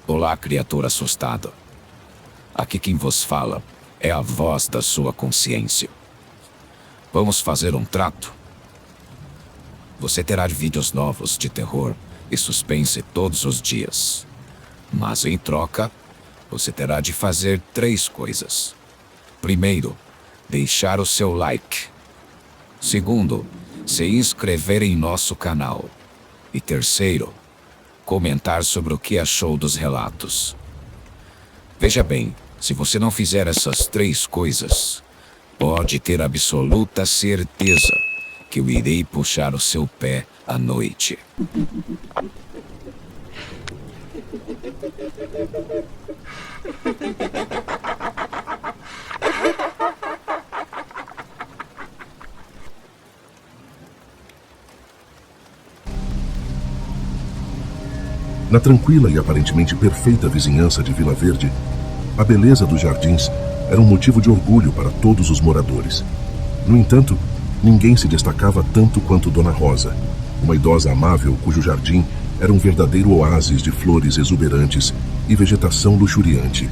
Olá, criatura assustada. Aqui quem vos fala é a voz da sua consciência. Vamos fazer um trato. Você terá vídeos novos de terror e suspense todos os dias. Mas em troca, você terá de fazer 3 coisas. Primeiro, deixar o seu like. Segundo, se inscrever em nosso canal. E terceiro, comentar sobre o que achou dos relatos. Veja bem, se você não fizer essas 3 coisas, pode ter absoluta certeza que eu irei puxar o seu pé à noite. Na tranquila e aparentemente perfeita vizinhança de Vila Verde, a beleza dos jardins era um motivo de orgulho para todos os moradores. No entanto, ninguém se destacava tanto quanto Dona Rosa, uma idosa amável cujo jardim era um verdadeiro oásis de flores exuberantes e vegetação luxuriante.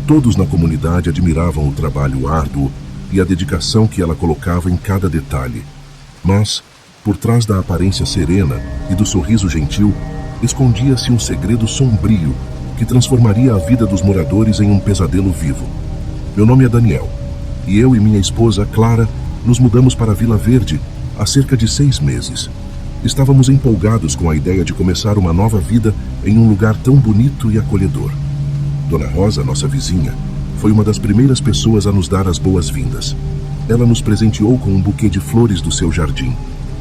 Todos na comunidade admiravam o trabalho árduo e a dedicação que ela colocava em cada detalhe. Mas, por trás da aparência serena e do sorriso gentil, escondia-se um segredo sombrio que transformaria a vida dos moradores em um pesadelo vivo. Meu nome é Daniel, e eu e minha esposa, Clara, nos mudamos para Vila Verde há cerca de 6 meses. Estávamos empolgados com a ideia de começar uma nova vida em um lugar tão bonito e acolhedor. Dona Rosa, nossa vizinha, foi uma das primeiras pessoas a nos dar as boas-vindas. Ela nos presenteou com um buquê de flores do seu jardim,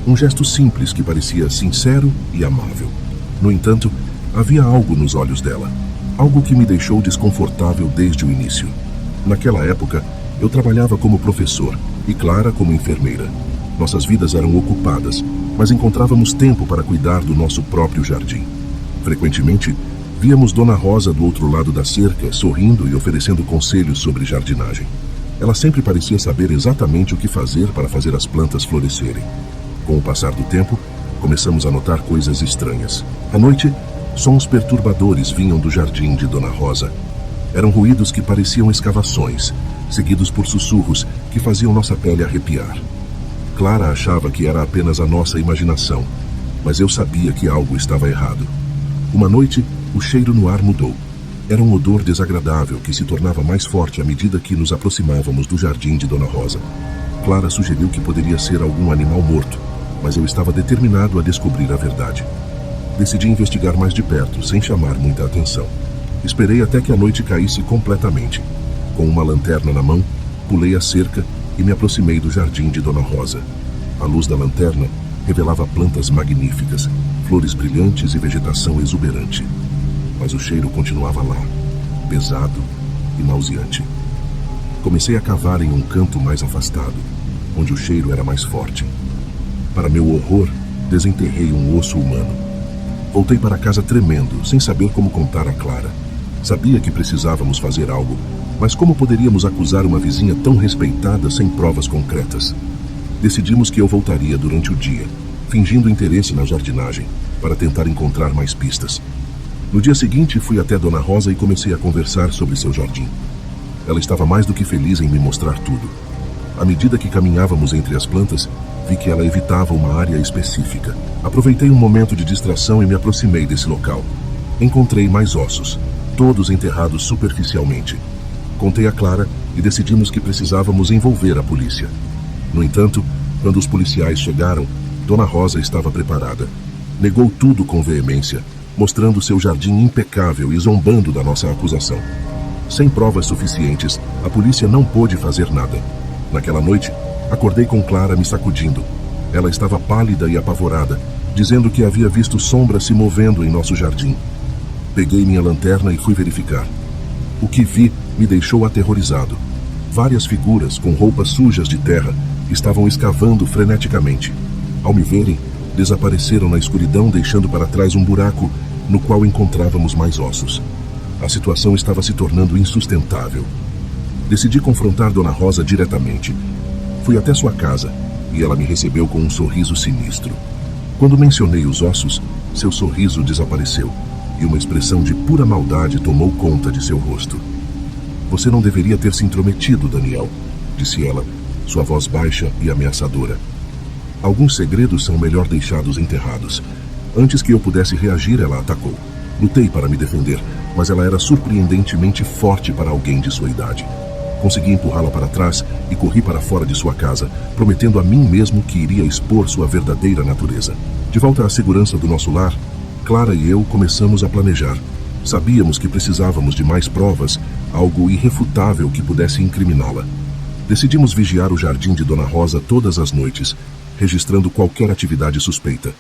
um gesto simples que parecia sincero e amável. No entanto, havia algo nos olhos dela, algo que me deixou desconfortável desde o início. Naquela época, eu trabalhava como professor e Clara como enfermeira. Nossas vidas eram ocupadas, mas encontrávamos tempo para cuidar do nosso próprio jardim. Frequentemente, víamos Dona Rosa do outro lado da cerca, sorrindo e oferecendo conselhos sobre jardinagem. Ela sempre parecia saber exatamente o que fazer para fazer as plantas florescerem. Com o passar do tempo, começamos a notar coisas estranhas. À noite, sons perturbadores vinham do jardim de Dona Rosa. Eram ruídos que pareciam escavações, seguidos por sussurros que faziam nossa pele arrepiar. Clara achava que era apenas a nossa imaginação, mas eu sabia que algo estava errado. Uma noite, o cheiro no ar mudou. Era um odor desagradável que se tornava mais forte à medida que nos aproximávamos do jardim de Dona Rosa. Clara sugeriu que poderia ser algum animal morto, mas eu estava determinado a descobrir a verdade. Decidi investigar mais de perto, sem chamar muita atenção. Esperei até que a noite caísse completamente. Com uma lanterna na mão, pulei a cerca e me aproximei do jardim de Dona Rosa. A luz da lanterna revelava plantas magníficas, flores brilhantes e vegetação exuberante. Mas o cheiro continuava lá, pesado e nauseante. Comecei a cavar em um canto mais afastado, onde o cheiro era mais forte. Para meu horror, desenterrei um osso humano. Voltei para casa tremendo, sem saber como contar a Clara. Sabia que precisávamos fazer algo, mas como poderíamos acusar uma vizinha tão respeitada sem provas concretas? Decidimos que eu voltaria durante o dia, fingindo interesse na jardinagem, para tentar encontrar mais pistas. No dia seguinte, fui até Dona Rosa e comecei a conversar sobre seu jardim. Ela estava mais do que feliz em me mostrar tudo. À medida que caminhávamos entre as plantas, vi que ela evitava uma área específica. Aproveitei um momento de distração e me aproximei desse local. Encontrei mais ossos, todos enterrados superficialmente. Contei a Clara e decidimos que precisávamos envolver a polícia. No entanto, quando os policiais chegaram, Dona Rosa estava preparada. Negou tudo com veemência, mostrando seu jardim impecável e zombando da nossa acusação. Sem provas suficientes, a polícia não pôde fazer nada. Naquela noite, acordei com Clara me sacudindo. Ela estava pálida e apavorada, dizendo que havia visto sombras se movendo em nosso jardim. Peguei minha lanterna e fui verificar. O que vi me deixou aterrorizado. Várias figuras com roupas sujas de terra estavam escavando freneticamente. Ao me verem, desapareceram na escuridão, deixando para trás um buraco no qual encontrávamos mais ossos. A situação estava se tornando insustentável. Decidi confrontar Dona Rosa diretamente. Fui até sua casa e ela me recebeu com um sorriso sinistro. Quando mencionei os ossos, seu sorriso desapareceu. e uma expressão de pura maldade tomou conta de seu rosto. Você não deveria ter se intrometido, Daniel, disse ela, sua voz baixa e ameaçadora. Alguns segredos são melhor deixados enterrados. Antes que eu pudesse reagir, ela atacou. Lutei para me defender, mas ela era surpreendentemente forte para alguém de sua idade. Consegui empurrá-la para trás e corri para fora de sua casa, prometendo a mim mesmo que iria expor sua verdadeira natureza. De volta à segurança do nosso lar, Clara e eu começamos a planejar. Sabíamos que precisávamos de mais provas, algo irrefutável que pudesse incriminá-la. Decidimos vigiar o jardim de Dona Rosa todas as noites, registrando qualquer atividade suspeita.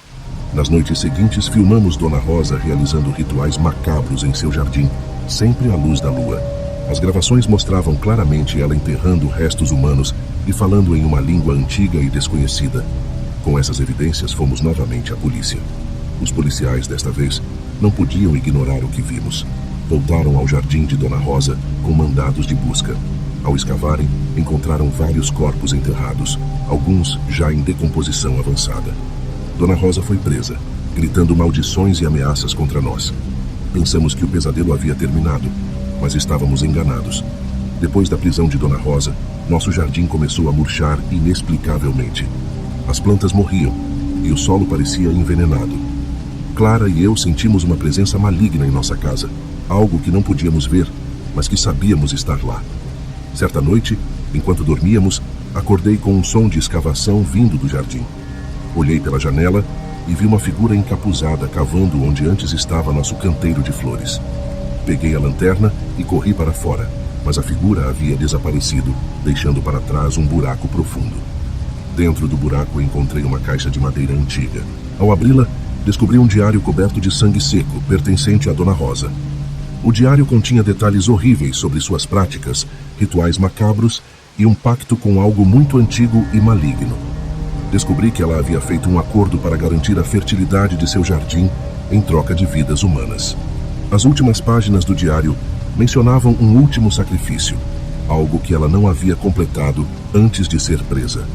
Nas noites seguintes, filmamos Dona Rosa realizando rituais macabros em seu jardim, sempre à luz da lua. As gravações mostravam claramente ela enterrando restos humanos e falando em uma língua antiga e desconhecida. Com essas evidências, fomos novamente à polícia. Os policiais, desta vez, não podiam ignorar o que vimos. Voltaram ao jardim de Dona Rosa com mandados de busca. Ao escavarem, encontraram vários corpos enterrados, alguns já em decomposição avançada. Dona Rosa foi presa, gritando maldições e ameaças contra nós. Pensamos que o pesadelo havia terminado, mas estávamos enganados. Depois da prisão de Dona Rosa, nosso jardim começou a murchar inexplicavelmente. As plantas morriam e o solo parecia envenenado. Clara e eu sentimos uma presença maligna em nossa casa, algo que não podíamos ver, mas que sabíamos estar lá. Certa noite, enquanto dormíamos, acordei com um som de escavação vindo do jardim. Olhei pela janela e vi uma figura encapuzada cavando onde antes estava nosso canteiro de flores. Peguei a lanterna e corri para fora, mas a figura havia desaparecido, deixando para trás um buraco profundo. Dentro do buraco encontrei uma caixa de madeira antiga. Ao abri-la, descobri um diário coberto de sangue seco, pertencente a Dona Rosa. O diário continha detalhes horríveis sobre suas práticas, rituais macabros e um pacto com algo muito antigo e maligno. Descobri que ela havia feito um acordo para garantir a fertilidade de seu jardim em troca de vidas humanas. As últimas páginas do diário mencionavam um último sacrifício, algo que ela não havia completado antes de ser presa.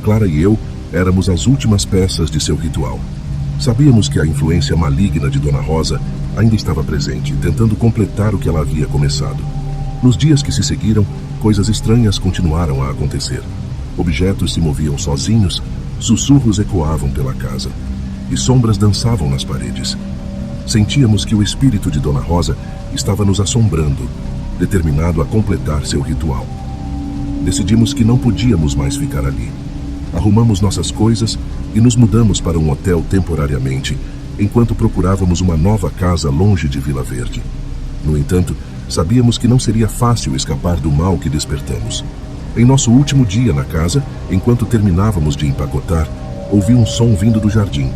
Clara e eu éramos as últimas peças de seu ritual. Sabíamos que a influência maligna de Dona Rosa ainda estava presente, tentando completar o que ela havia começado. Nos dias que se seguiram, coisas estranhas continuaram a acontecer. Objetos se moviam sozinhos, sussurros ecoavam pela casa, e sombras dançavam nas paredes. Sentíamos que o espírito de Dona Rosa estava nos assombrando, determinado a completar seu ritual. Decidimos que não podíamos mais ficar ali. Arrumamos nossas coisas e nos mudamos para um hotel temporariamente, enquanto procurávamos uma nova casa longe de Vila Verde. No entanto, sabíamos que não seria fácil escapar do mal que despertamos. Em nosso último dia na casa, enquanto terminávamos de empacotar, ouvi um som vindo do jardim.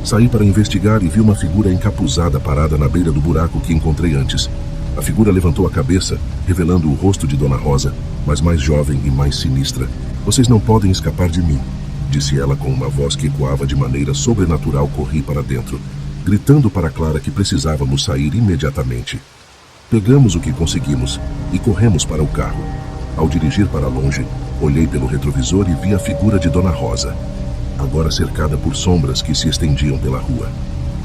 Saí para investigar e vi uma figura encapuzada parada na beira do buraco que encontrei antes. A figura levantou a cabeça, revelando o rosto de Dona Rosa, mas mais jovem e mais sinistra. "Vocês não podem escapar de mim", disse ela com uma voz que ecoava de maneira sobrenatural. Corri para dentro, gritando para Clara que precisávamos sair imediatamente. Pegamos o que conseguimos e corremos para o carro. Ao dirigir para longe, olhei pelo retrovisor e vi a figura de Dona Rosa, agora cercada por sombras que se estendiam pela rua.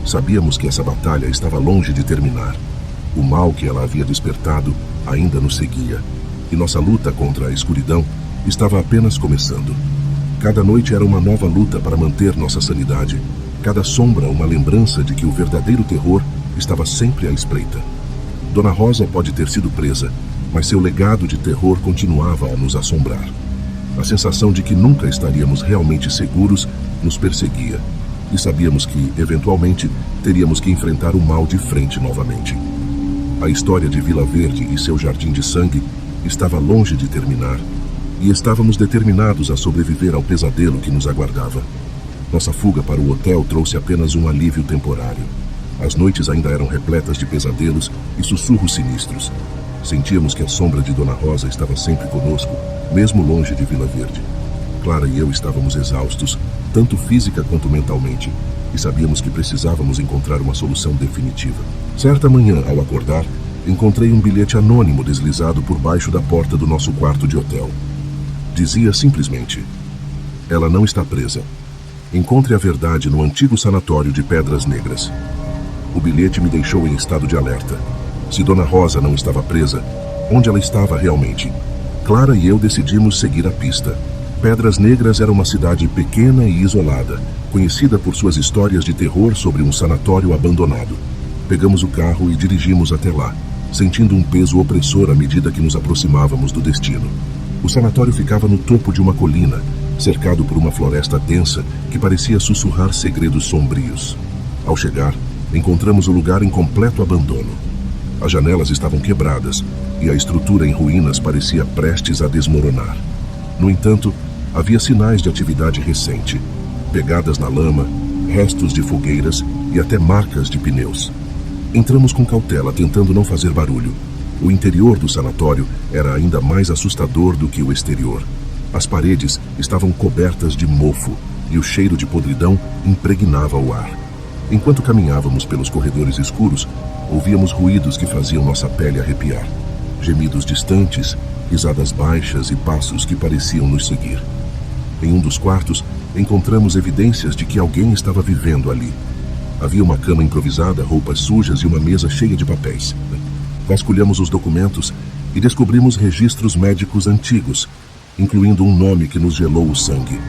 Sabíamos que essa batalha estava longe de terminar. O mal que ela havia despertado ainda nos seguia, e nossa luta contra a escuridão estava apenas começando. Cada noite era uma nova luta para manter nossa sanidade, cada sombra uma lembrança de que o verdadeiro terror estava sempre à espreita. Dona Rosa pode ter sido presa, mas seu legado de terror continuava a nos assombrar. A sensação de que nunca estaríamos realmente seguros nos perseguia, e sabíamos que, eventualmente, teríamos que enfrentar o mal de frente novamente. A história de Vila Verde e seu jardim de sangue estava longe de terminar, e estávamos determinados a sobreviver ao pesadelo que nos aguardava. Nossa fuga para o hotel trouxe apenas um alívio temporário. As noites ainda eram repletas de pesadelos e sussurros sinistros. Sentíamos que a sombra de Dona Rosa estava sempre conosco, mesmo longe de Vila Verde. Clara e eu estávamos exaustos, tanto física quanto mentalmente, e sabíamos que precisávamos encontrar uma solução definitiva. Certa manhã, ao acordar, encontrei um bilhete anônimo deslizado por baixo da porta do nosso quarto de hotel. Dizia simplesmente: "Ela não está presa. Encontre a verdade no antigo sanatório de Pedras Negras." O bilhete me deixou em estado de alerta. Se Dona Rosa não estava presa, onde ela estava realmente? Clara e eu decidimos seguir a pista. Pedras Negras era uma cidade pequena e isolada, conhecida por suas histórias de terror sobre um sanatório abandonado. Pegamos o carro e dirigimos até lá, sentindo um peso opressor à medida que nos aproximávamos do destino. O sanatório ficava no topo de uma colina, cercado por uma floresta densa que parecia sussurrar segredos sombrios. Ao chegar, encontramos o lugar em completo abandono. As janelas estavam quebradas e a estrutura em ruínas parecia prestes a desmoronar. No entanto, havia sinais de atividade recente, pegadas na lama, restos de fogueiras e até marcas de pneus. Entramos com cautela, tentando não fazer barulho. O interior do sanatório era ainda mais assustador do que o exterior. As paredes estavam cobertas de mofo e o cheiro de podridão impregnava o ar. Enquanto caminhávamos pelos corredores escuros, ouvíamos ruídos que faziam nossa pele arrepiar. Gemidos distantes, risadas baixas e passos que pareciam nos seguir. Em um dos quartos, encontramos evidências de que alguém estava vivendo ali. Havia uma cama improvisada, roupas sujas e uma mesa cheia de papéis. Vasculhamos os documentos e descobrimos registros médicos antigos, incluindo um nome que nos gelou o sangue: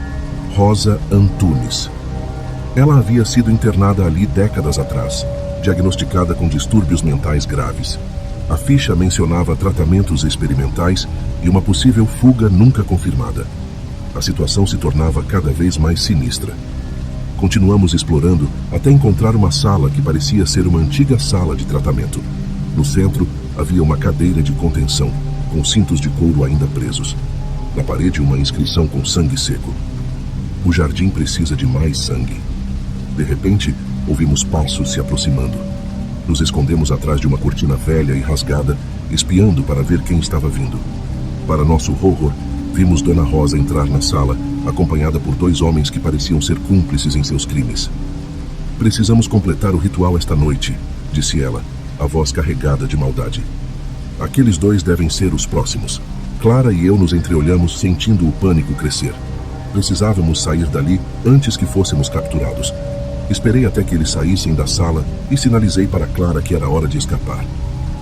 Rosa Antunes. Ela havia sido internada ali décadas atrás, diagnosticada com distúrbios mentais graves. A ficha mencionava tratamentos experimentais e uma possível fuga nunca confirmada. A situação se tornava cada vez mais sinistra. Continuamos explorando até encontrar uma sala que parecia ser uma antiga sala de tratamento. No centro, havia uma cadeira de contenção, com cintos de couro ainda presos. Na parede, uma inscrição com sangue seco. O jardim precisa de mais sangue. De repente, ouvimos passos se aproximando. Nos escondemos atrás de uma cortina velha e rasgada, espiando para ver quem estava vindo. Para nosso horror, vimos Dona Rosa entrar na sala, acompanhada por 2 homens que pareciam ser cúmplices em seus crimes. Precisamos completar o ritual esta noite, disse ela, a voz carregada de maldade. Aqueles 2 devem ser os próximos. Clara e eu nos entreolhamos, sentindo o pânico crescer. Precisávamos sair dali antes que fôssemos capturados. Esperei até que eles saíssem da sala e sinalizei para Clara que era hora de escapar.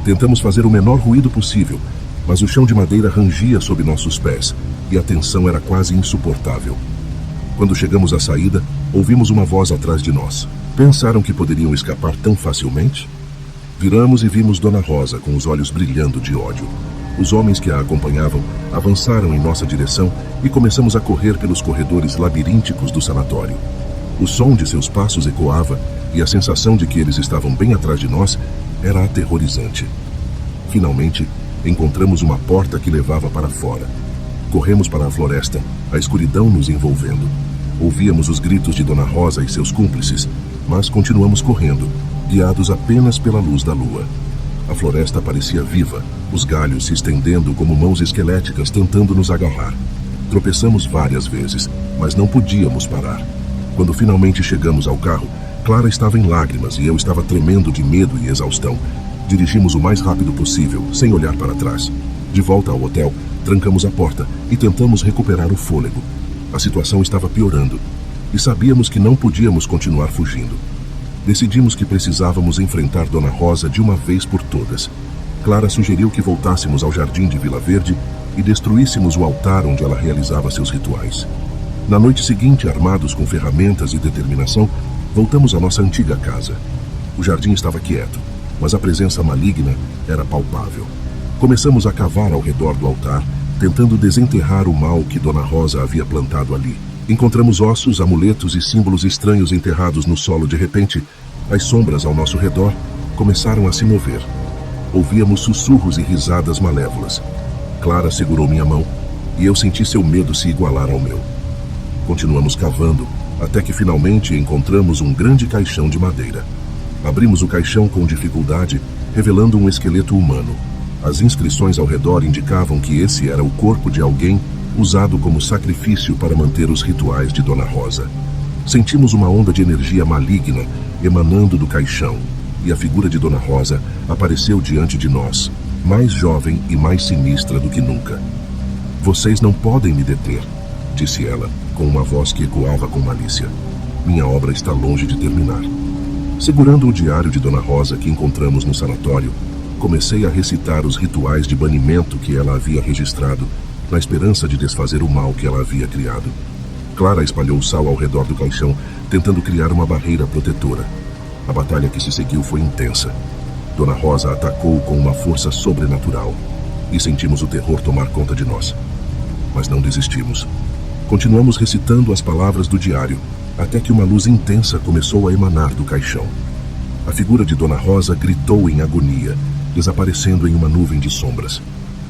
Tentamos fazer o menor ruído possível, mas o chão de madeira rangia sob nossos pés e a tensão era quase insuportável. Quando chegamos à saída, ouvimos uma voz atrás de nós. Pensaram que poderiam escapar tão facilmente? Viramos e vimos Dona Rosa com os olhos brilhando de ódio. Os homens que a acompanhavam avançaram em nossa direção e começamos a correr pelos corredores labirínticos do sanatório. O som de seus passos ecoava e a sensação de que eles estavam bem atrás de nós era aterrorizante. Finalmente, encontramos uma porta que levava para fora. Corremos para a floresta, a escuridão nos envolvendo. Ouvíamos os gritos de Dona Rosa e seus cúmplices, mas continuamos correndo, guiados apenas pela luz da lua. A floresta parecia viva, os galhos se estendendo como mãos esqueléticas tentando nos agarrar. Tropeçamos várias vezes, mas não podíamos parar. Quando finalmente chegamos ao carro, Clara estava em lágrimas e eu estava tremendo de medo e exaustão. Dirigimos o mais rápido possível, sem olhar para trás. De volta ao hotel, trancamos a porta e tentamos recuperar o fôlego. A situação estava piorando e sabíamos que não podíamos continuar fugindo. Decidimos que precisávamos enfrentar Dona Rosa de uma vez por todas. Clara sugeriu que voltássemos ao jardim de Vila Verde e destruíssemos o altar onde ela realizava seus rituais. Na noite seguinte, armados com ferramentas e determinação, voltamos à nossa antiga casa. O jardim estava quieto, mas a presença maligna era palpável. Começamos a cavar ao redor do altar, tentando desenterrar o mal que Dona Rosa havia plantado ali. Encontramos ossos, amuletos e símbolos estranhos enterrados no solo. De repente, as sombras ao nosso redor começaram a se mover. Ouvíamos sussurros e risadas malévolas. Clara segurou minha mão e eu senti seu medo se igualar ao meu. Continuamos cavando, até que finalmente encontramos um grande caixão de madeira. Abrimos o caixão com dificuldade, revelando um esqueleto humano. As inscrições ao redor indicavam que esse era o corpo de alguém usado como sacrifício para manter os rituais de Dona Rosa. Sentimos uma onda de energia maligna emanando do caixão, e a figura de Dona Rosa apareceu diante de nós, mais jovem e mais sinistra do que nunca. "Vocês não podem me deter", disse ela, com uma voz que ecoava com malícia. "Minha obra está longe de terminar." Segurando o diário de Dona Rosa que encontramos no sanatório, comecei a recitar os rituais de banimento que ela havia registrado, na esperança de desfazer o mal que ela havia criado. Clara espalhou sal ao redor do caixão, tentando criar uma barreira protetora. A batalha que se seguiu foi intensa. Dona Rosa atacou com uma força sobrenatural e sentimos o terror tomar conta de nós. Mas não desistimos. Continuamos recitando as palavras do diário, até que uma luz intensa começou a emanar do caixão. A figura de Dona Rosa gritou em agonia, desaparecendo em uma nuvem de sombras.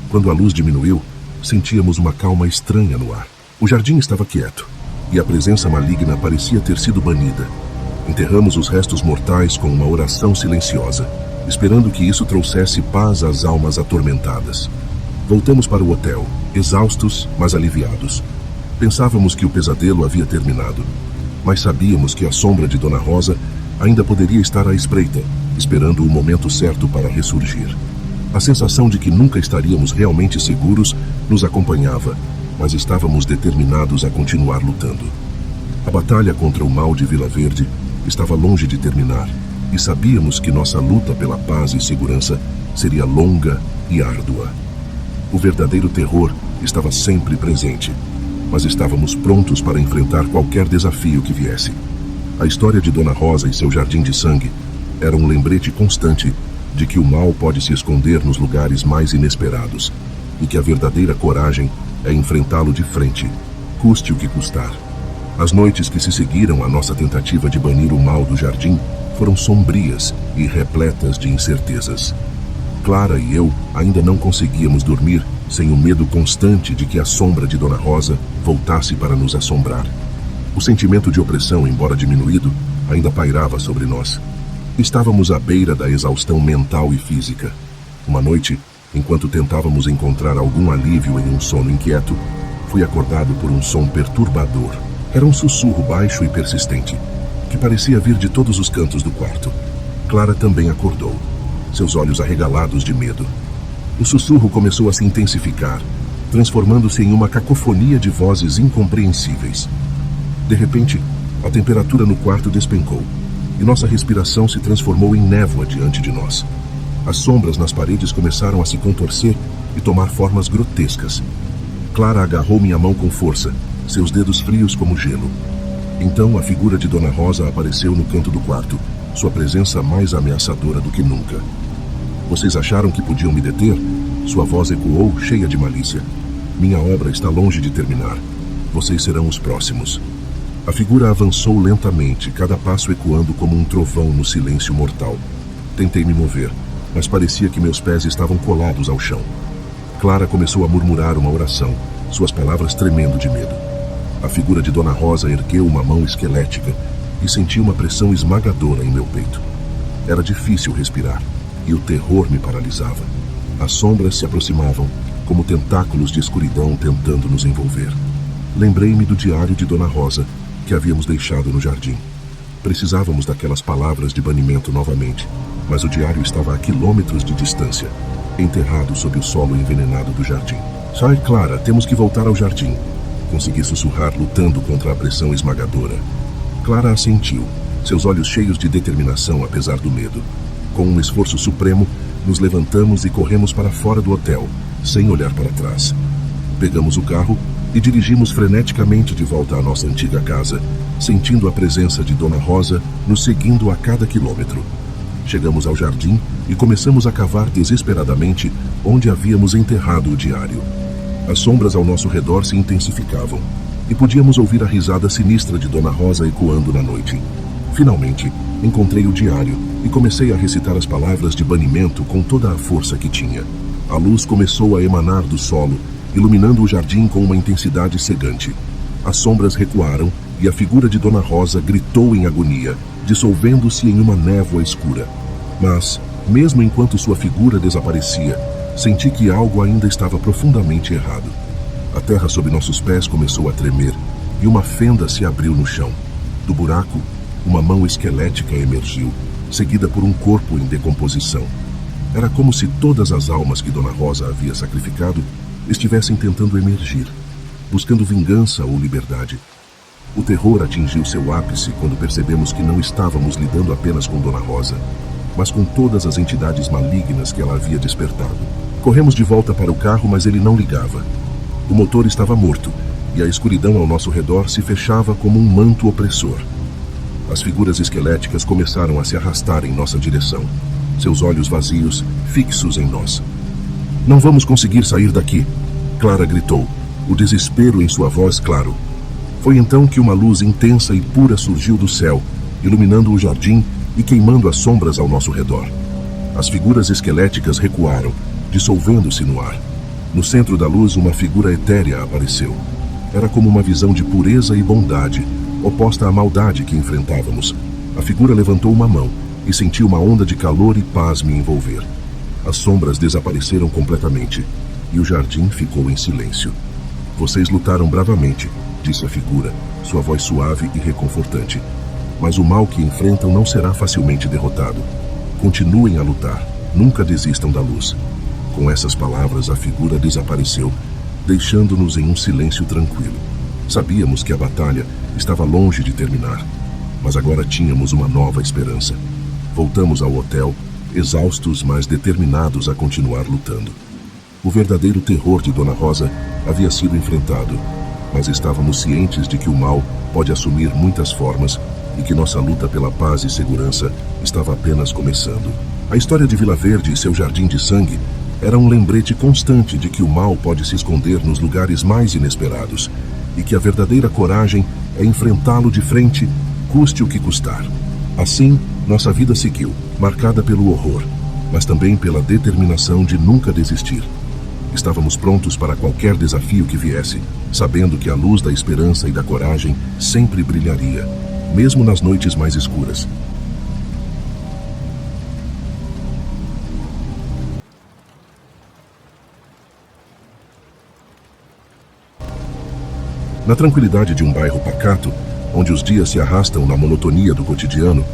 Quando a luz diminuiu, sentíamos uma calma estranha no ar. O jardim estava quieto, e a presença maligna parecia ter sido banida. Enterramos os restos mortais com uma oração silenciosa, esperando que isso trouxesse paz às almas atormentadas. Voltamos para o hotel, exaustos, mas aliviados. Pensávamos que o pesadelo havia terminado, mas sabíamos que a sombra de Dona Rosa ainda poderia estar à espreita, esperando o momento certo para ressurgir. A sensação de que nunca estaríamos realmente seguros nos acompanhava, mas estávamos determinados a continuar lutando. A batalha contra o mal de Vila Verde estava longe de terminar, e sabíamos que nossa luta pela paz e segurança seria longa e árdua. O verdadeiro terror estava sempre presente, mas estávamos prontos para enfrentar qualquer desafio que viesse. A história de Dona Rosa e seu jardim de sangue era um lembrete constante de que o mal pode se esconder nos lugares mais inesperados e que a verdadeira coragem é enfrentá-lo de frente, custe o que custar. As noites que se seguiram à nossa tentativa de banir o mal do jardim foram sombrias e repletas de incertezas. Clara e eu ainda não conseguíamos dormir sem o medo constante de que a sombra de Dona Rosa voltasse para nos assombrar. O sentimento de opressão, embora diminuído, ainda pairava sobre nós. Estávamos à beira da exaustão mental e física. Uma noite, enquanto tentávamos encontrar algum alívio em um sono inquieto, fui acordado por um som perturbador. Era um sussurro baixo e persistente, que parecia vir de todos os cantos do quarto. Clara também acordou, seus olhos arregalados de medo. O sussurro começou a se intensificar, transformando-se em uma cacofonia de vozes incompreensíveis. De repente, a temperatura no quarto despencou, e nossa respiração se transformou em névoa diante de nós. As sombras nas paredes começaram a se contorcer e tomar formas grotescas. Clara agarrou minha mão com força, seus dedos frios como gelo. Então a figura de Dona Rosa apareceu no canto do quarto, sua presença mais ameaçadora do que nunca. Vocês acharam que podiam me deter? Sua voz ecoou, cheia de malícia. Minha obra está longe de terminar. Vocês serão os próximos. A figura avançou lentamente, cada passo ecoando como um trovão no silêncio mortal. Tentei me mover, mas parecia que meus pés estavam colados ao chão. Clara começou a murmurar uma oração, suas palavras tremendo de medo. A figura de Dona Rosa ergueu uma mão esquelética e senti uma pressão esmagadora em meu peito. Era difícil respirar, e o terror me paralisava. As sombras se aproximavam, como tentáculos de escuridão tentando nos envolver. Lembrei-me do diário de Dona Rosa, que havíamos deixado no jardim. Precisávamos daquelas palavras de banimento novamente, mas o diário estava a quilômetros de distância, enterrado sob o solo envenenado do jardim. Sai, Clara, temos que voltar ao jardim. Consegui sussurrar, lutando contra a pressão esmagadora. Clara assentiu, seus olhos cheios de determinação apesar do medo. Com um esforço supremo, nos levantamos e corremos para fora do hotel, sem olhar para trás. Pegamos o carro e dirigimos freneticamente de volta à nossa antiga casa, sentindo a presença de Dona Rosa nos seguindo a cada quilômetro. Chegamos ao jardim e começamos a cavar desesperadamente onde havíamos enterrado o diário. As sombras ao nosso redor se intensificavam e podíamos ouvir a risada sinistra de Dona Rosa ecoando na noite. Finalmente, encontrei o diário e comecei a recitar as palavras de banimento com toda a força que tinha. A luz começou a emanar do solo, iluminando o jardim com uma intensidade cegante. As sombras recuaram e a figura de Dona Rosa gritou em agonia, dissolvendo-se em uma névoa escura. Mas, mesmo enquanto sua figura desaparecia, senti que algo ainda estava profundamente errado. A terra sob nossos pés começou a tremer e uma fenda se abriu no chão. Do buraco, uma mão esquelética emergiu, seguida por um corpo em decomposição. Era como se todas as almas que Dona Rosa havia sacrificado estivessem tentando emergir, buscando vingança ou liberdade. O terror atingiu seu ápice quando percebemos que não estávamos lidando apenas com Dona Rosa, mas com todas as entidades malignas que ela havia despertado. Corremos de volta para o carro, mas ele não ligava. O motor estava morto, e a escuridão ao nosso redor se fechava como um manto opressor. As figuras esqueléticas começaram a se arrastar em nossa direção, seus olhos vazios, fixos em nós. "Não vamos conseguir sair daqui", Clara gritou, o desespero em sua voz claro. Foi então que uma luz intensa e pura surgiu do céu, iluminando o jardim e queimando as sombras ao nosso redor. As figuras esqueléticas recuaram, dissolvendo-se no ar. No centro da luz, uma figura etérea apareceu. Era como uma visão de pureza e bondade, oposta à maldade que enfrentávamos. A figura levantou uma mão e senti uma onda de calor e paz me envolver. As sombras desapareceram completamente e o jardim ficou em silêncio. "Vocês lutaram bravamente", disse a figura, sua voz suave e reconfortante. "Mas o mal que enfrentam não será facilmente derrotado. Continuem a lutar, nunca desistam da luz." Com essas palavras, a figura desapareceu, deixando-nos em um silêncio tranquilo. Sabíamos que a batalha estava longe de terminar, mas agora tínhamos uma nova esperança. Voltamos ao hotel, exaustos, mas determinados a continuar lutando. O verdadeiro terror de Dona Rosa havia sido enfrentado, mas estávamos cientes de que o mal pode assumir muitas formas e que nossa luta pela paz e segurança estava apenas começando. A história de Vila Verde e seu jardim de sangue era um lembrete constante de que o mal pode se esconder nos lugares mais inesperados e que a verdadeira coragem é enfrentá-lo de frente, custe o que custar. Assim, nossa vida seguiu, marcada pelo horror, mas também pela determinação de nunca desistir. Estávamos prontos para qualquer desafio que viesse, sabendo que a luz da esperança e da coragem sempre brilharia, mesmo nas noites mais escuras. Na tranquilidade de um bairro pacato, onde os dias se arrastam na monotonia do cotidiano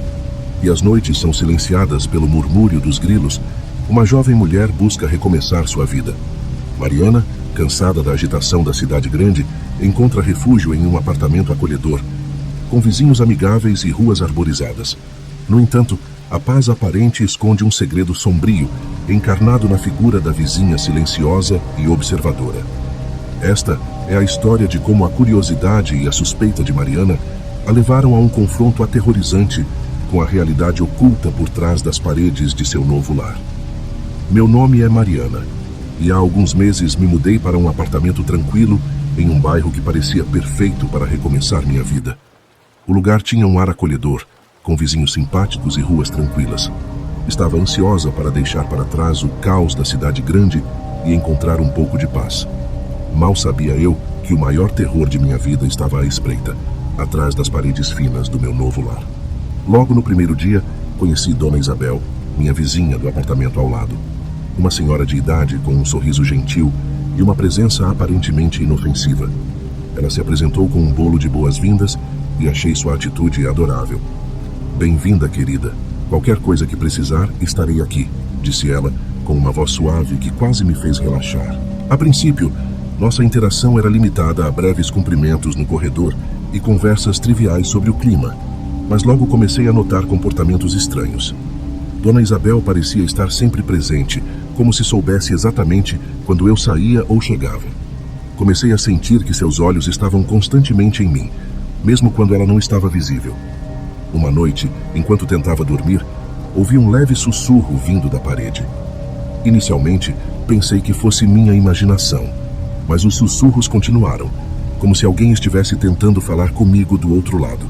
e as noites são silenciadas pelo murmúrio dos grilos, uma jovem mulher busca recomeçar sua vida. Mariana, cansada da agitação da cidade grande, encontra refúgio em um apartamento acolhedor, com vizinhos amigáveis e ruas arborizadas. No entanto, a paz aparente esconde um segredo sombrio, encarnado na figura da vizinha silenciosa e observadora. Esta é a história de como a curiosidade e a suspeita de Mariana a levaram a um confronto aterrorizante com a realidade oculta por trás das paredes de seu novo lar. Meu nome é Mariana, e há alguns meses me mudei para um apartamento tranquilo em um bairro que parecia perfeito para recomeçar minha vida. O lugar tinha um ar acolhedor, com vizinhos simpáticos e ruas tranquilas. Estava ansiosa para deixar para trás o caos da cidade grande e encontrar um pouco de paz. Mal sabia eu que o maior terror de minha vida estava à espreita, atrás das paredes finas do meu novo lar. Logo no primeiro dia, conheci Dona Isabel, minha vizinha do apartamento ao lado. Uma senhora de idade com um sorriso gentil e uma presença aparentemente inofensiva. Ela se apresentou com um bolo de boas-vindas e achei sua atitude adorável. "Bem-vinda, querida. Qualquer coisa que precisar, estarei aqui", disse ela, com uma voz suave que quase me fez relaxar. A princípio, nossa interação era limitada a breves cumprimentos no corredor e conversas triviais sobre o clima, mas logo comecei a notar comportamentos estranhos. Dona Isabel parecia estar sempre presente, como se soubesse exatamente quando eu saía ou chegava. Comecei a sentir que seus olhos estavam constantemente em mim, mesmo quando ela não estava visível. Uma noite, enquanto tentava dormir, ouvi um leve sussurro vindo da parede. Inicialmente, pensei que fosse minha imaginação, mas os sussurros continuaram, como se alguém estivesse tentando falar comigo do outro lado.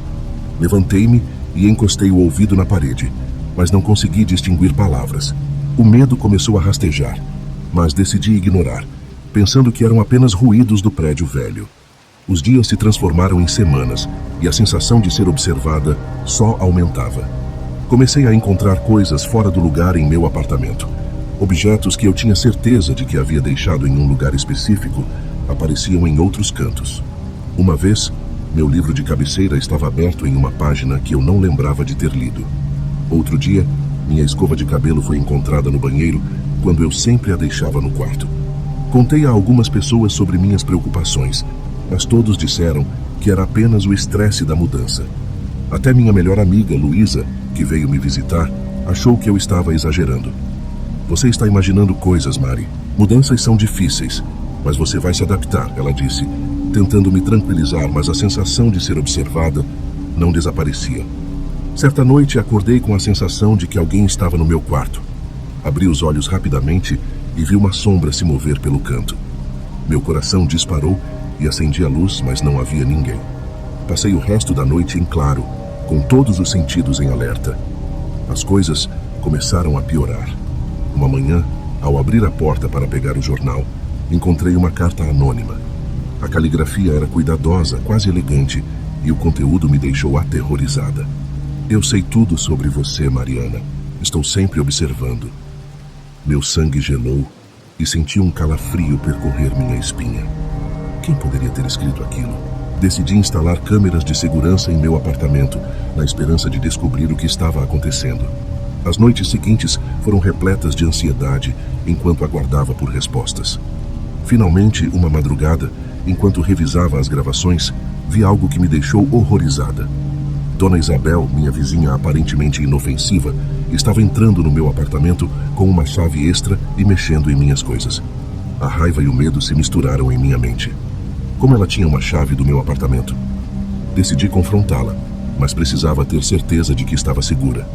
Levantei-me e encostei o ouvido na parede, mas não consegui distinguir palavras. O medo começou a rastejar, mas decidi ignorar, pensando que eram apenas ruídos do prédio velho. Os dias se transformaram em semanas e a sensação de ser observada só aumentava. Comecei a encontrar coisas fora do lugar em meu apartamento. Objetos que eu tinha certeza de que havia deixado em um lugar específico apareciam em outros cantos. Uma vez, meu livro de cabeceira estava aberto em uma página que eu não lembrava de ter lido. Outro dia, minha escova de cabelo foi encontrada no banheiro quando eu sempre a deixava no quarto. Contei a algumas pessoas sobre minhas preocupações, mas todos disseram que era apenas o estresse da mudança. Até minha melhor amiga, Luísa, que veio me visitar, achou que eu estava exagerando. Você está imaginando coisas, Mari. Mudanças são difíceis, mas você vai se adaptar, ela disse, tentando me tranquilizar, mas a sensação de ser observada não desaparecia. Certa noite acordei com a sensação de que alguém estava no meu quarto. Abri os olhos rapidamente e vi uma sombra se mover pelo canto. Meu coração disparou e acendi a luz, mas não havia ninguém. Passei o resto da noite em claro, com todos os sentidos em alerta. As coisas começaram a piorar. Uma manhã, ao abrir a porta para pegar o jornal, encontrei uma carta anônima. A caligrafia era cuidadosa, quase elegante, e o conteúdo me deixou aterrorizada. Eu sei tudo sobre você, Mariana. Estou sempre observando. Meu sangue gelou e senti um calafrio percorrer minha espinha. Quem poderia ter escrito aquilo? Decidi instalar câmeras de segurança em meu apartamento, na esperança de descobrir o que estava acontecendo. As noites seguintes foram repletas de ansiedade, enquanto aguardava por respostas. Finalmente, uma madrugada, enquanto revisava as gravações, vi algo que me deixou horrorizada. Dona Isabel, minha vizinha aparentemente inofensiva, estava entrando no meu apartamento com uma chave extra e mexendo em minhas coisas. A raiva e o medo se misturaram em minha mente. Como ela tinha uma chave do meu apartamento? Decidi confrontá-la, mas precisava ter certeza de que estava segura.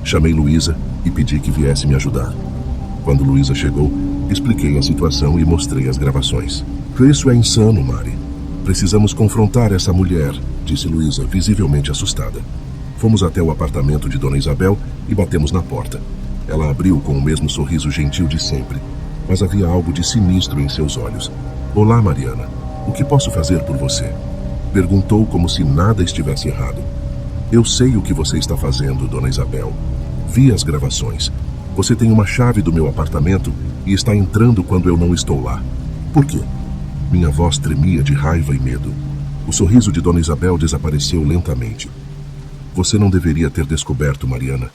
Chamei Luísa e pedi que viesse me ajudar. Quando Luísa chegou, expliquei a situação e mostrei as gravações. Isso é insano, Mari. Precisamos confrontar essa mulher, disse Luísa, visivelmente assustada. Fomos até o apartamento de Dona Isabel e batemos na porta. Ela abriu com o mesmo sorriso gentil de sempre, mas havia algo de sinistro em seus olhos. Olá, Mariana. O que posso fazer por você? Perguntou como se nada estivesse errado. Eu sei o que você está fazendo, Dona Isabel. Vi as gravações. Você tem uma chave do meu apartamento e está entrando quando eu não estou lá. Por quê? Minha voz tremia de raiva e medo. O sorriso de Dona Isabel desapareceu lentamente. Você não deveria ter descoberto, Mariana.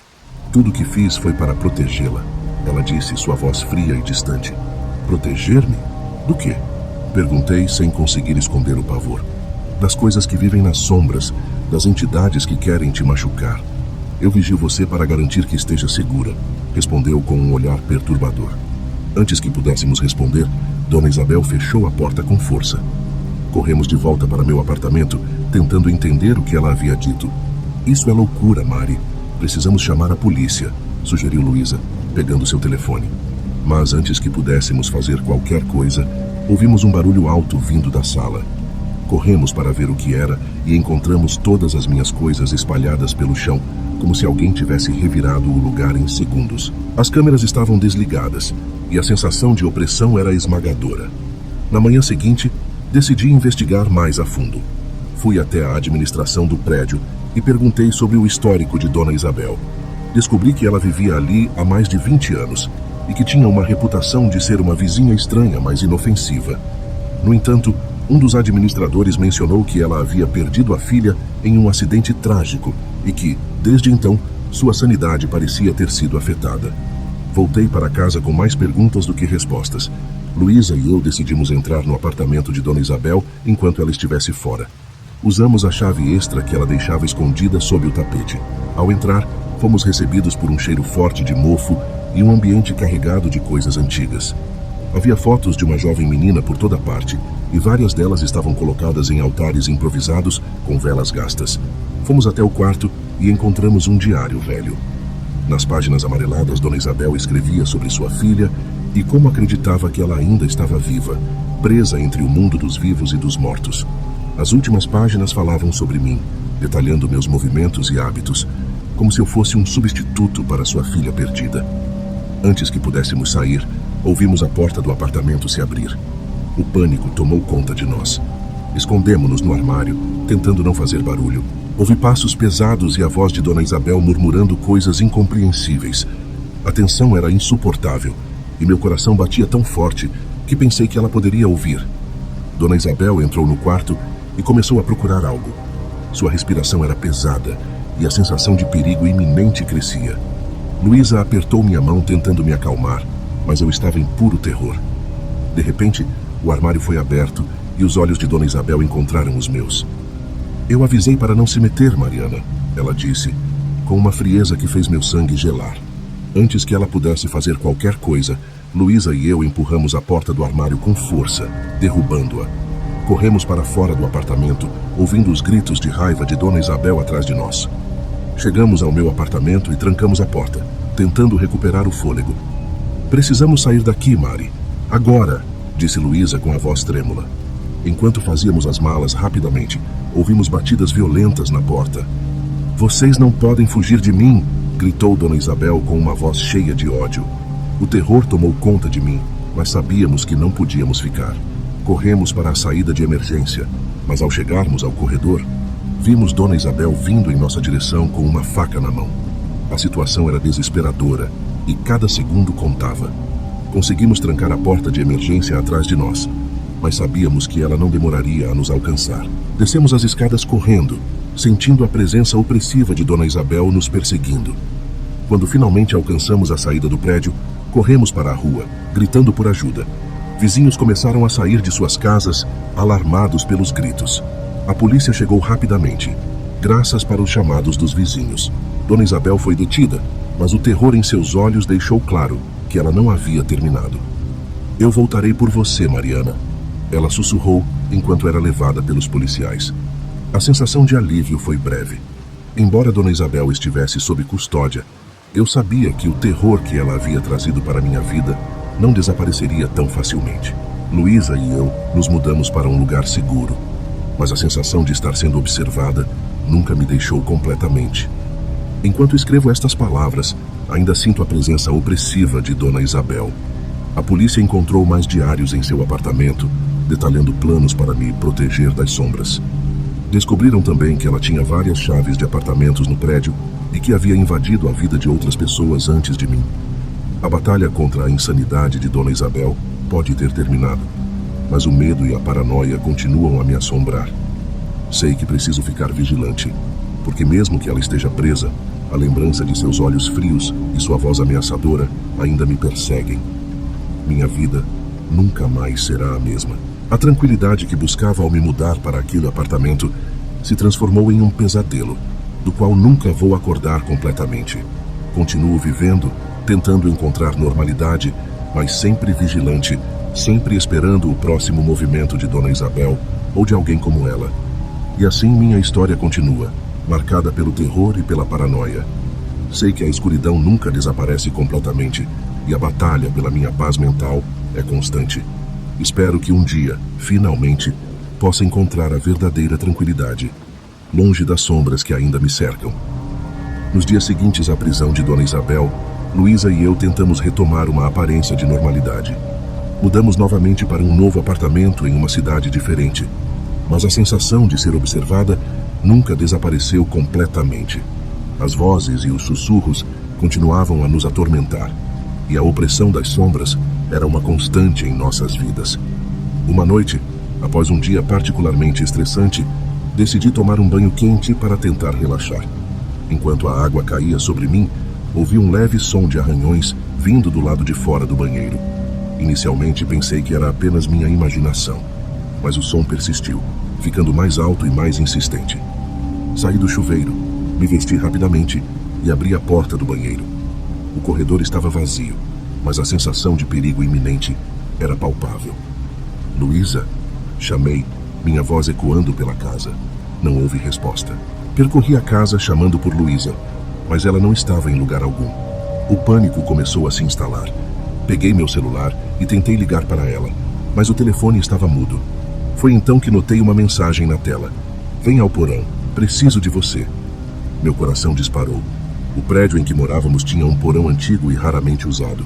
Tudo o que fiz foi para protegê-la. Ela disse, sua voz fria e distante. Proteger-me? Do quê? Perguntei sem conseguir esconder o pavor. Das coisas que vivem nas sombras, das entidades que querem te machucar. Eu vigio você para garantir que esteja segura, respondeu com um olhar perturbador. Antes que pudéssemos responder, Dona Isabel fechou a porta com força. Corremos de volta para meu apartamento, tentando entender o que ela havia dito. Isso é loucura, Mari. Precisamos chamar a polícia, sugeriu Luísa, pegando seu telefone. Mas antes que pudéssemos fazer qualquer coisa, ouvimos um barulho alto vindo da sala. Corremos para ver o que era e encontramos todas as minhas coisas espalhadas pelo chão, como se alguém tivesse revirado o lugar em segundos. As câmeras estavam desligadas e a sensação de opressão era esmagadora. Na manhã seguinte, decidi investigar mais a fundo. Fui até a administração do prédio e perguntei sobre o histórico de Dona Isabel. Descobri que ela vivia ali há mais de 20 anos e que tinha uma reputação de ser uma vizinha estranha, mas inofensiva. No entanto, um dos administradores mencionou que ela havia perdido a filha em um acidente trágico e que, desde então, sua sanidade parecia ter sido afetada. Voltei para casa com mais perguntas do que respostas. Luísa e eu decidimos entrar no apartamento de Dona Isabel enquanto ela estivesse fora. Usamos a chave extra que ela deixava escondida sob o tapete. Ao entrar, fomos recebidos por um cheiro forte de mofo e um ambiente carregado de coisas antigas. Havia fotos de uma jovem menina por toda parte, e várias delas estavam colocadas em altares improvisados com velas gastas. Fomos até o quarto e encontramos um diário velho. Nas páginas amareladas, Dona Isabel escrevia sobre sua filha e como acreditava que ela ainda estava viva, presa entre o mundo dos vivos e dos mortos. As últimas páginas falavam sobre mim, detalhando meus movimentos e hábitos, como se eu fosse um substituto para sua filha perdida. Antes que pudéssemos sair, ouvimos a porta do apartamento se abrir. O pânico tomou conta de nós. Escondemo-nos no armário, tentando não fazer barulho. Ouvi passos pesados e a voz de Dona Isabel murmurando coisas incompreensíveis. A tensão era insuportável e meu coração batia tão forte que pensei que ela poderia ouvir. Dona Isabel entrou no quarto e começou a procurar algo. Sua respiração era pesada e a sensação de perigo iminente crescia. Luísa apertou minha mão tentando me acalmar, mas eu estava em puro terror. De repente, o armário foi aberto e os olhos de Dona Isabel encontraram os meus. Eu avisei para não se meter, Mariana, ela disse, com uma frieza que fez meu sangue gelar. Antes que ela pudesse fazer qualquer coisa, Luísa e eu empurramos a porta do armário com força, derrubando-a. Corremos para fora do apartamento, ouvindo os gritos de raiva de Dona Isabel atrás de nós. Chegamos ao meu apartamento e trancamos a porta, tentando recuperar o fôlego. Precisamos sair daqui, Mari. Agora, disse Luísa com a voz trêmula. Enquanto fazíamos as malas rapidamente, ouvimos batidas violentas na porta. Vocês não podem fugir de mim, gritou Dona Isabel com uma voz cheia de ódio. O terror tomou conta de mim, mas sabíamos que não podíamos ficar. Corremos para a saída de emergência, mas ao chegarmos ao corredor, vimos Dona Isabel vindo em nossa direção com uma faca na mão. A situação era desesperadora e cada segundo contava. Conseguimos trancar a porta de emergência atrás de nós, mas sabíamos que ela não demoraria a nos alcançar. Descemos as escadas correndo, sentindo a presença opressiva de Dona Isabel nos perseguindo. Quando finalmente alcançamos a saída do prédio, corremos para a rua, gritando por ajuda. Vizinhos começaram a sair de suas casas, alarmados pelos gritos. A polícia chegou rapidamente, graças para os chamados dos vizinhos. Dona Isabel foi detida, mas o terror em seus olhos deixou claro que ela não havia terminado. Eu voltarei por você, Mariana, ela sussurrou enquanto era levada pelos policiais. A sensação de alívio foi breve. Embora Dona Isabel estivesse sob custódia, eu sabia que o terror que ela havia trazido para minha vida não desapareceria tão facilmente. Luísa e eu nos mudamos para um lugar seguro, mas a sensação de estar sendo observada nunca me deixou completamente. Enquanto escrevo estas palavras, ainda sinto a presença opressiva de Dona Isabel. A polícia encontrou mais diários em seu apartamento, detalhando planos para me proteger das sombras. Descobriram também que ela tinha várias chaves de apartamentos no prédio e que havia invadido a vida de outras pessoas antes de mim. A batalha contra a insanidade de Dona Isabel pode ter terminado, mas o medo e a paranoia continuam a me assombrar. Sei que preciso ficar vigilante, porque mesmo que ela esteja presa, a lembrança de seus olhos frios e sua voz ameaçadora ainda me perseguem. Minha vida nunca mais será a mesma. A tranquilidade que buscava ao me mudar para aquele apartamento se transformou em um pesadelo, do qual nunca vou acordar completamente. Continuo vivendo, tentando encontrar normalidade, mas sempre vigilante, sempre esperando o próximo movimento de Dona Isabel ou de alguém como ela. E assim minha história continua, marcada pelo terror e pela paranoia. Sei que a escuridão nunca desaparece completamente e a batalha pela minha paz mental é constante. Espero que um dia, finalmente, possa encontrar a verdadeira tranquilidade, longe das sombras que ainda me cercam. Nos dias seguintes à prisão de Dona Isabel, Luísa e eu tentamos retomar uma aparência de normalidade. Mudamos novamente para um novo apartamento em uma cidade diferente, mas a sensação de ser observada nunca desapareceu completamente. As vozes e os sussurros continuavam a nos atormentar, e a opressão das sombras era uma constante em nossas vidas. Uma noite, após um dia particularmente estressante, decidi tomar um banho quente para tentar relaxar. Enquanto a água caía sobre mim, ouvi um leve som de arranhões vindo do lado de fora do banheiro. Inicialmente pensei que era apenas minha imaginação, mas o som persistiu, ficando mais alto e mais insistente. Saí do chuveiro, me vesti rapidamente e abri a porta do banheiro. O corredor estava vazio, mas a sensação de perigo iminente era palpável. Luísa, chamei, minha voz ecoando pela casa. Não houve resposta. Percorri a casa chamando por Luísa, mas ela não estava em lugar algum. O pânico começou a se instalar. Peguei meu celular e tentei ligar para ela, mas o telefone estava mudo. Foi então que notei uma mensagem na tela. Venha ao porão, preciso de você. Meu coração disparou. O prédio em que morávamos tinha um porão antigo e raramente usado.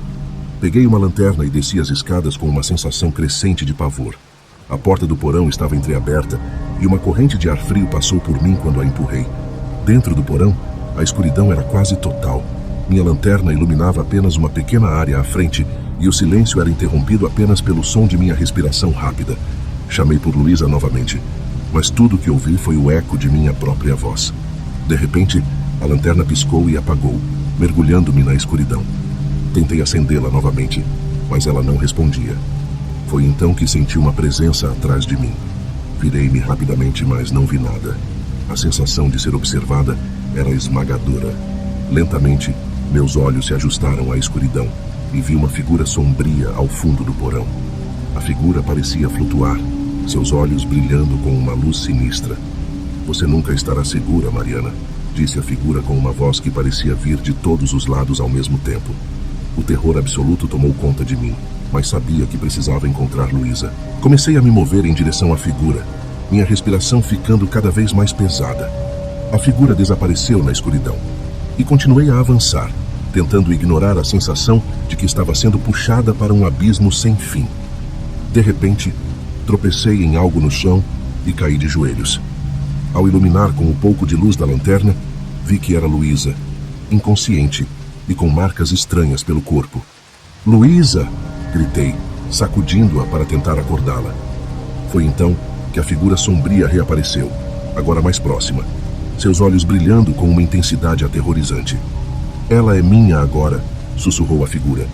Peguei uma lanterna e desci as escadas com uma sensação crescente de pavor. A porta do porão estava entreaberta e uma corrente de ar frio passou por mim quando a empurrei. Dentro do porão, a escuridão era quase total. Minha lanterna iluminava apenas uma pequena área à frente e o silêncio era interrompido apenas pelo som de minha respiração rápida. Chamei por Luísa novamente, mas tudo que ouvi foi o eco de minha própria voz. De repente, a lanterna piscou e apagou, mergulhando-me na escuridão. Tentei acendê-la novamente, mas ela não respondia. Foi então que senti uma presença atrás de mim. Virei-me rapidamente, mas não vi nada. A sensação de ser observada era esmagadora. Lentamente, meus olhos se ajustaram à escuridão e vi uma figura sombria ao fundo do porão. A figura parecia flutuar, seus olhos brilhando com uma luz sinistra. Você nunca estará segura, Mariana, disse a figura com uma voz que parecia vir de todos os lados ao mesmo tempo. O terror absoluto tomou conta de mim, mas sabia que precisava encontrar Luísa. Comecei a me mover em direção à figura, minha respiração ficando cada vez mais pesada. A figura desapareceu na escuridão e continuei a avançar, tentando ignorar a sensação de que estava sendo puxada para um abismo sem fim. De repente, tropecei em algo no chão e caí de joelhos. Ao iluminar com o pouco de luz da lanterna, vi que era Luísa, inconsciente e com marcas estranhas pelo corpo. "Luísa!" gritei, sacudindo-a para tentar acordá-la. Foi então que a figura sombria reapareceu, agora mais próxima, seus olhos brilhando com uma intensidade aterrorizante. "Ela é minha agora", sussurrou a figura,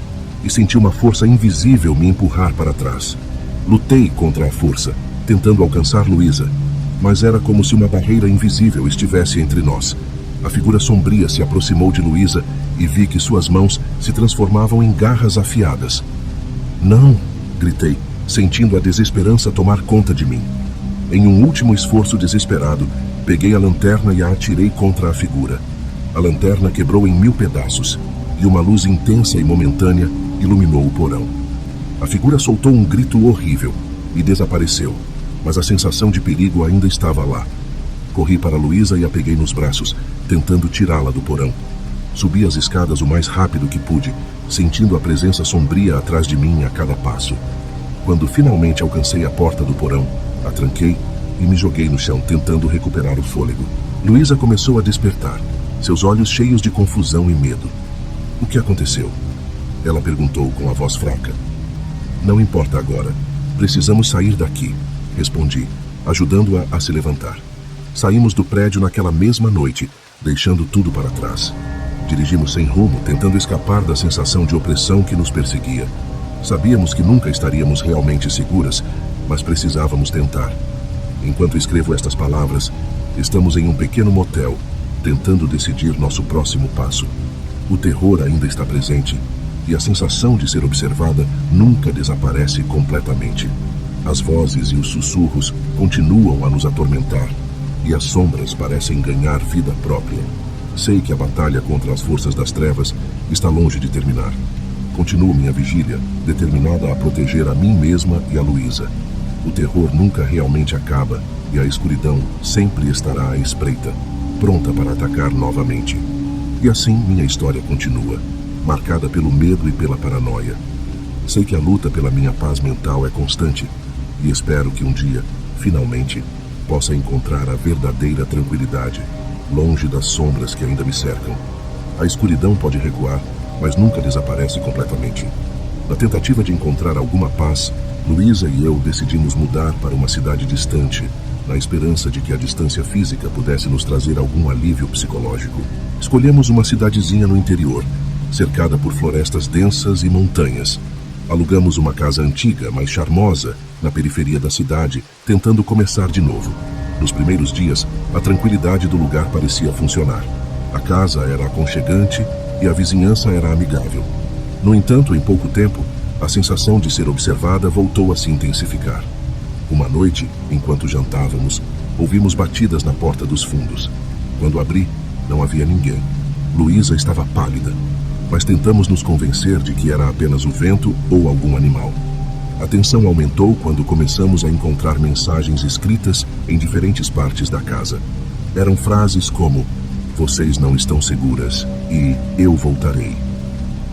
e senti uma força invisível me empurrar para trás. Lutei contra a força, tentando alcançar Luísa, mas era como se uma barreira invisível estivesse entre nós. A figura sombria se aproximou de Luísa e vi que suas mãos se transformavam em garras afiadas. "Não!" gritei, sentindo a desesperança tomar conta de mim. Em um último esforço desesperado, peguei a lanterna e a atirei contra a figura. A lanterna quebrou em 1000 pedaços, e uma luz intensa e momentânea iluminou o porão. A figura soltou um grito horrível e desapareceu, mas a sensação de perigo ainda estava lá. Corri para Luísa e a peguei nos braços, tentando tirá-la do porão. Subi as escadas o mais rápido que pude, sentindo a presença sombria atrás de mim a cada passo. Quando finalmente alcancei a porta do porão, a tranquei e me joguei no chão, tentando recuperar o fôlego. Luísa começou a despertar, seus olhos cheios de confusão e medo. "O que aconteceu?" ela perguntou com a voz fraca. "Não importa agora. Precisamos sair daqui", respondi, ajudando-a a se levantar. Saímos do prédio naquela mesma noite, deixando tudo para trás. Dirigimos sem rumo, tentando escapar da sensação de opressão que nos perseguia. Sabíamos que nunca estaríamos realmente seguras, mas precisávamos tentar. Enquanto escrevo estas palavras, estamos em um pequeno motel, tentando decidir nosso próximo passo. O terror ainda está presente, e a sensação de ser observada nunca desaparece completamente. As vozes e os sussurros continuam a nos atormentar, e as sombras parecem ganhar vida própria. Sei que a batalha contra as forças das trevas está longe de terminar. Continuo minha vigília, determinada a proteger a mim mesma e a Luísa. O terror nunca realmente acaba, e a escuridão sempre estará à espreita, pronta para atacar novamente. E assim minha história continua, marcada pelo medo e pela paranoia. Sei que a luta pela minha paz mental é constante, e espero que um dia, finalmente, possa encontrar a verdadeira tranquilidade, longe das sombras que ainda me cercam. A escuridão pode recuar, mas nunca desaparece completamente. Na tentativa de encontrar alguma paz, Luísa e eu decidimos mudar para uma cidade distante, na esperança de que a distância física pudesse nos trazer algum alívio psicológico. Escolhemos uma cidadezinha no interior, cercada por florestas densas e montanhas. Alugamos uma casa antiga, mas charmosa, na periferia da cidade, tentando começar de novo. Nos primeiros dias, a tranquilidade do lugar parecia funcionar. A casa era aconchegante e a vizinhança era amigável. No entanto, em pouco tempo, a sensação de ser observada voltou a se intensificar. Uma noite, enquanto jantávamos, ouvimos batidas na porta dos fundos. Quando abri, não havia ninguém. Luísa estava pálida, mas tentamos nos convencer de que era apenas o vento ou algum animal. A tensão aumentou quando começamos a encontrar mensagens escritas em diferentes partes da casa. Eram frases como: "Vocês não estão seguras" e "Eu voltarei".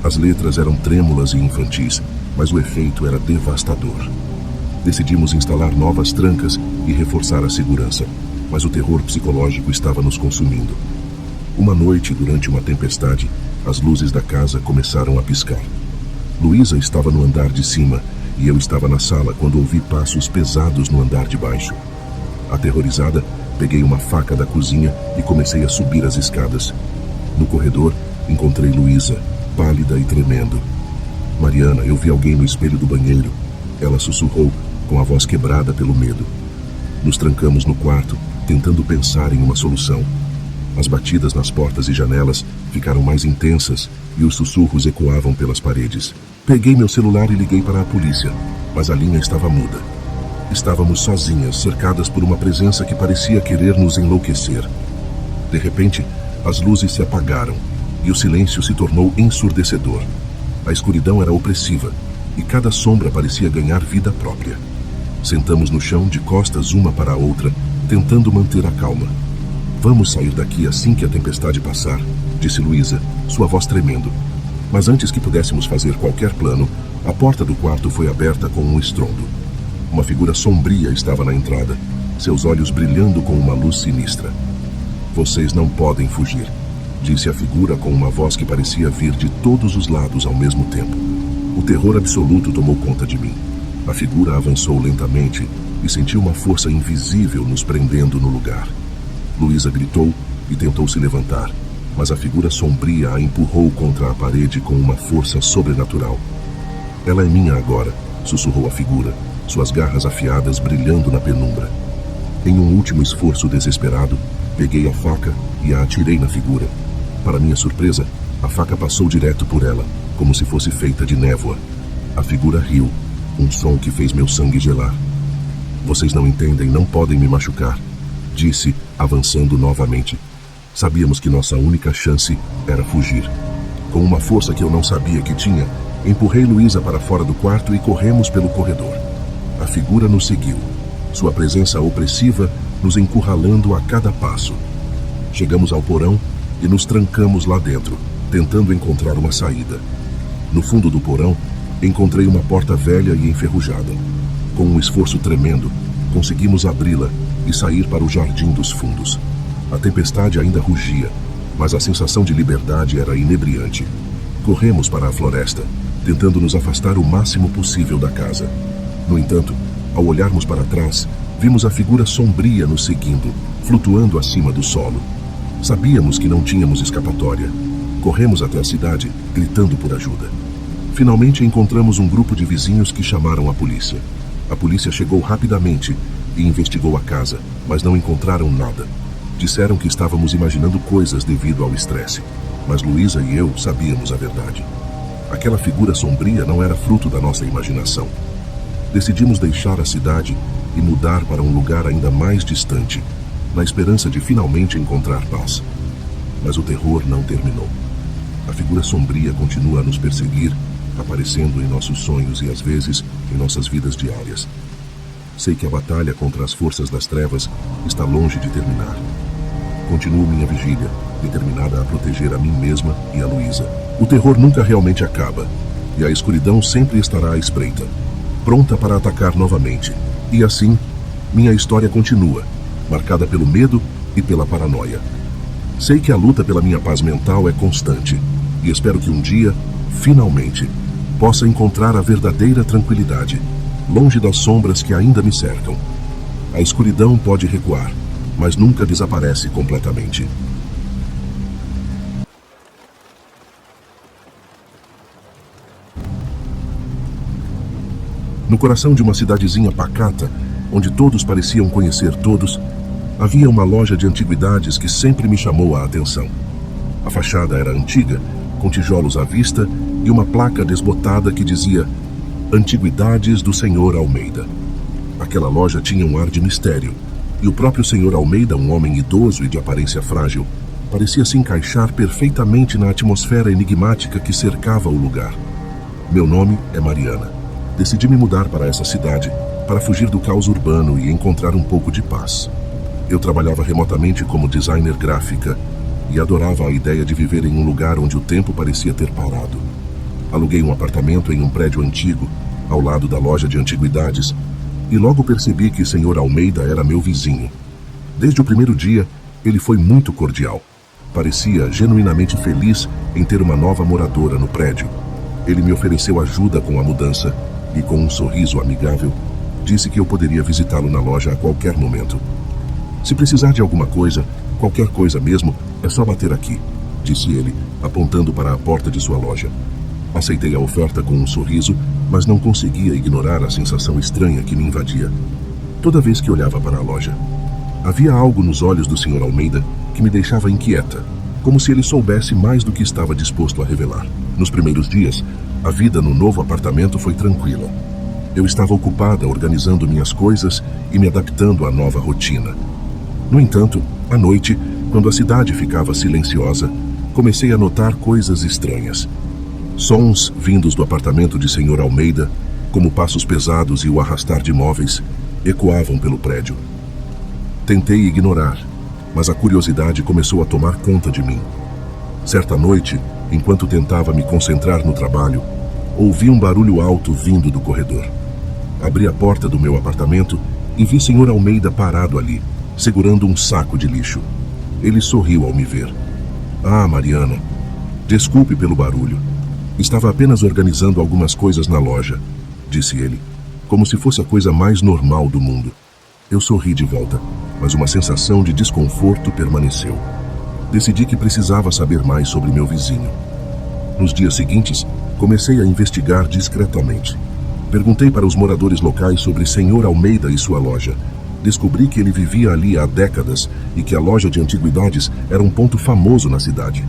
As letras eram trêmulas e infantis, mas o efeito era devastador. Decidimos instalar novas trancas e reforçar a segurança, mas o terror psicológico estava nos consumindo. Uma noite, durante uma tempestade, as luzes da casa começaram a piscar. Luísa estava no andar de cima e eu estava na sala quando ouvi passos pesados no andar de baixo. Aterrorizada, peguei uma faca da cozinha e comecei a subir as escadas. No corredor, encontrei Luísa, pálida e tremendo. "Mariana, eu vi alguém no espelho do banheiro", ela sussurrou, com a voz quebrada pelo medo. Nos trancamos no quarto tentando pensar em uma solução. As batidas nas portas e janelas ficaram mais intensas e os sussurros ecoavam pelas paredes. Peguei meu celular e liguei para a polícia, mas a linha estava muda. Estávamos sozinhas, cercadas por uma presença que parecia querer nos enlouquecer. De repente, as luzes se apagaram e o silêncio se tornou ensurdecedor. A escuridão era opressiva e cada sombra parecia ganhar vida própria. Sentamos no chão de costas uma para a outra, tentando manter a calma. Vamos sair daqui assim que a tempestade passar, disse Luísa, sua voz tremendo. Mas antes que pudéssemos fazer qualquer plano, a porta do quarto foi aberta com um estrondo. Uma figura sombria estava na entrada, seus olhos brilhando com uma luz sinistra. Vocês não podem fugir, disse a figura com uma voz que parecia vir de todos os lados ao mesmo tempo. O terror absoluto tomou conta de mim. A figura avançou lentamente e senti uma força invisível nos prendendo no lugar. Luísa gritou e tentou se levantar, mas a figura sombria a empurrou contra a parede com uma força sobrenatural. Ela é minha agora, sussurrou a figura, suas garras afiadas brilhando na penumbra. Em um último esforço desesperado, peguei a faca e a atirei na figura. Para minha surpresa, a faca passou direto por ela, como se fosse feita de névoa. A figura riu, um som que fez meu sangue gelar. Vocês não entendem, não podem me machucar, disse, avançando novamente. Sabíamos que nossa única chance era fugir. Com uma força que eu não sabia que tinha, empurrei Luísa para fora do quarto e corremos pelo corredor. A figura nos seguiu, sua presença opressiva nos encurralando a cada passo. Chegamos ao porão e nos trancamos lá dentro, tentando encontrar uma saída. No fundo do porão, encontrei uma porta velha e enferrujada. Com um esforço tremendo, conseguimos abri-la e sair para o jardim dos fundos. A tempestade ainda rugia, mas a sensação de liberdade era inebriante. Corremos para a floresta, tentando nos afastar o máximo possível da casa. No entanto, ao olharmos para trás, vimos a figura sombria nos seguindo, flutuando acima do solo. Sabíamos que não tínhamos escapatória. Corremos até a cidade, gritando por ajuda. Finalmente encontramos um grupo de vizinhos que chamaram a polícia. A polícia chegou rapidamente e investigou a casa, mas não encontraram nada. Disseram que estávamos imaginando coisas devido ao estresse, mas Luísa e eu sabíamos a verdade. Aquela figura sombria não era fruto da nossa imaginação. Decidimos deixar a cidade e mudar para um lugar ainda mais distante, na esperança de finalmente encontrar paz. Mas o terror não terminou. A figura sombria continua a nos perseguir, aparecendo em nossos sonhos e às vezes em nossas vidas diárias. Sei que a batalha contra as forças das trevas está longe de terminar. Continuo minha vigília, determinada a proteger a mim mesma e a Luísa. O terror nunca realmente acaba, e a escuridão sempre estará à espreita, pronta para atacar novamente. E assim, minha história continua, marcada pelo medo e pela paranoia. Sei que a luta pela minha paz mental é constante, e espero que um dia, finalmente, possa encontrar a verdadeira tranquilidade, longe das sombras que ainda me cercam. A escuridão pode recuar, mas nunca desaparece completamente. No coração de uma cidadezinha pacata, onde todos pareciam conhecer todos, havia uma loja de antiguidades que sempre me chamou a atenção. A fachada era antiga, com tijolos à vista e uma placa desbotada que dizia Antiguidades do Sr. Almeida. Aquela loja tinha um ar de mistério, e o próprio Sr. Almeida, um homem idoso e de aparência frágil, parecia se encaixar perfeitamente na atmosfera enigmática que cercava o lugar. Meu nome é Mariana. Decidi me mudar para essa cidade para fugir do caos urbano e encontrar um pouco de paz. Eu trabalhava remotamente como designer gráfica e adorava a ideia de viver em um lugar onde o tempo parecia ter parado. Aluguei um apartamento em um prédio antigo, ao lado da loja de antiguidades, e logo percebi que Sr. Almeida era meu vizinho. Desde o primeiro dia, ele foi muito cordial. Parecia genuinamente feliz em ter uma nova moradora no prédio. Ele me ofereceu ajuda com a mudança e, com um sorriso amigável, disse que eu poderia visitá-lo na loja a qualquer momento. Se precisar de alguma coisa, qualquer coisa mesmo, é só bater aqui, disse ele, apontando para a porta de sua loja. Aceitei a oferta com um sorriso, mas não conseguia ignorar a sensação estranha que me invadia toda vez que olhava para a loja. Havia algo nos olhos do Sr. Almeida que me deixava inquieta, como se ele soubesse mais do que estava disposto a revelar. Nos primeiros dias, a vida no novo apartamento foi tranquila. Eu estava ocupada organizando minhas coisas e me adaptando à nova rotina. No entanto, à noite, quando a cidade ficava silenciosa, comecei a notar coisas estranhas. Sons vindos do apartamento de Sr. Almeida, como passos pesados e o arrastar de móveis, ecoavam pelo prédio. Tentei ignorar, mas a curiosidade começou a tomar conta de mim. Certa noite, enquanto tentava me concentrar no trabalho, ouvi um barulho alto vindo do corredor. Abri a porta do meu apartamento e vi Sr. Almeida parado ali, segurando um saco de lixo. Ele sorriu ao me ver. "Ah, Mariana, desculpe pelo barulho. Estava apenas organizando algumas coisas na loja", disse ele, como se fosse a coisa mais normal do mundo. Eu sorri de volta, mas uma sensação de desconforto permaneceu. Decidi que precisava saber mais sobre meu vizinho. Nos dias seguintes, comecei a investigar discretamente. Perguntei para os moradores locais sobre Sr. Almeida e sua loja. Descobri que ele vivia ali há décadas e que a loja de antiguidades era um ponto famoso na cidade.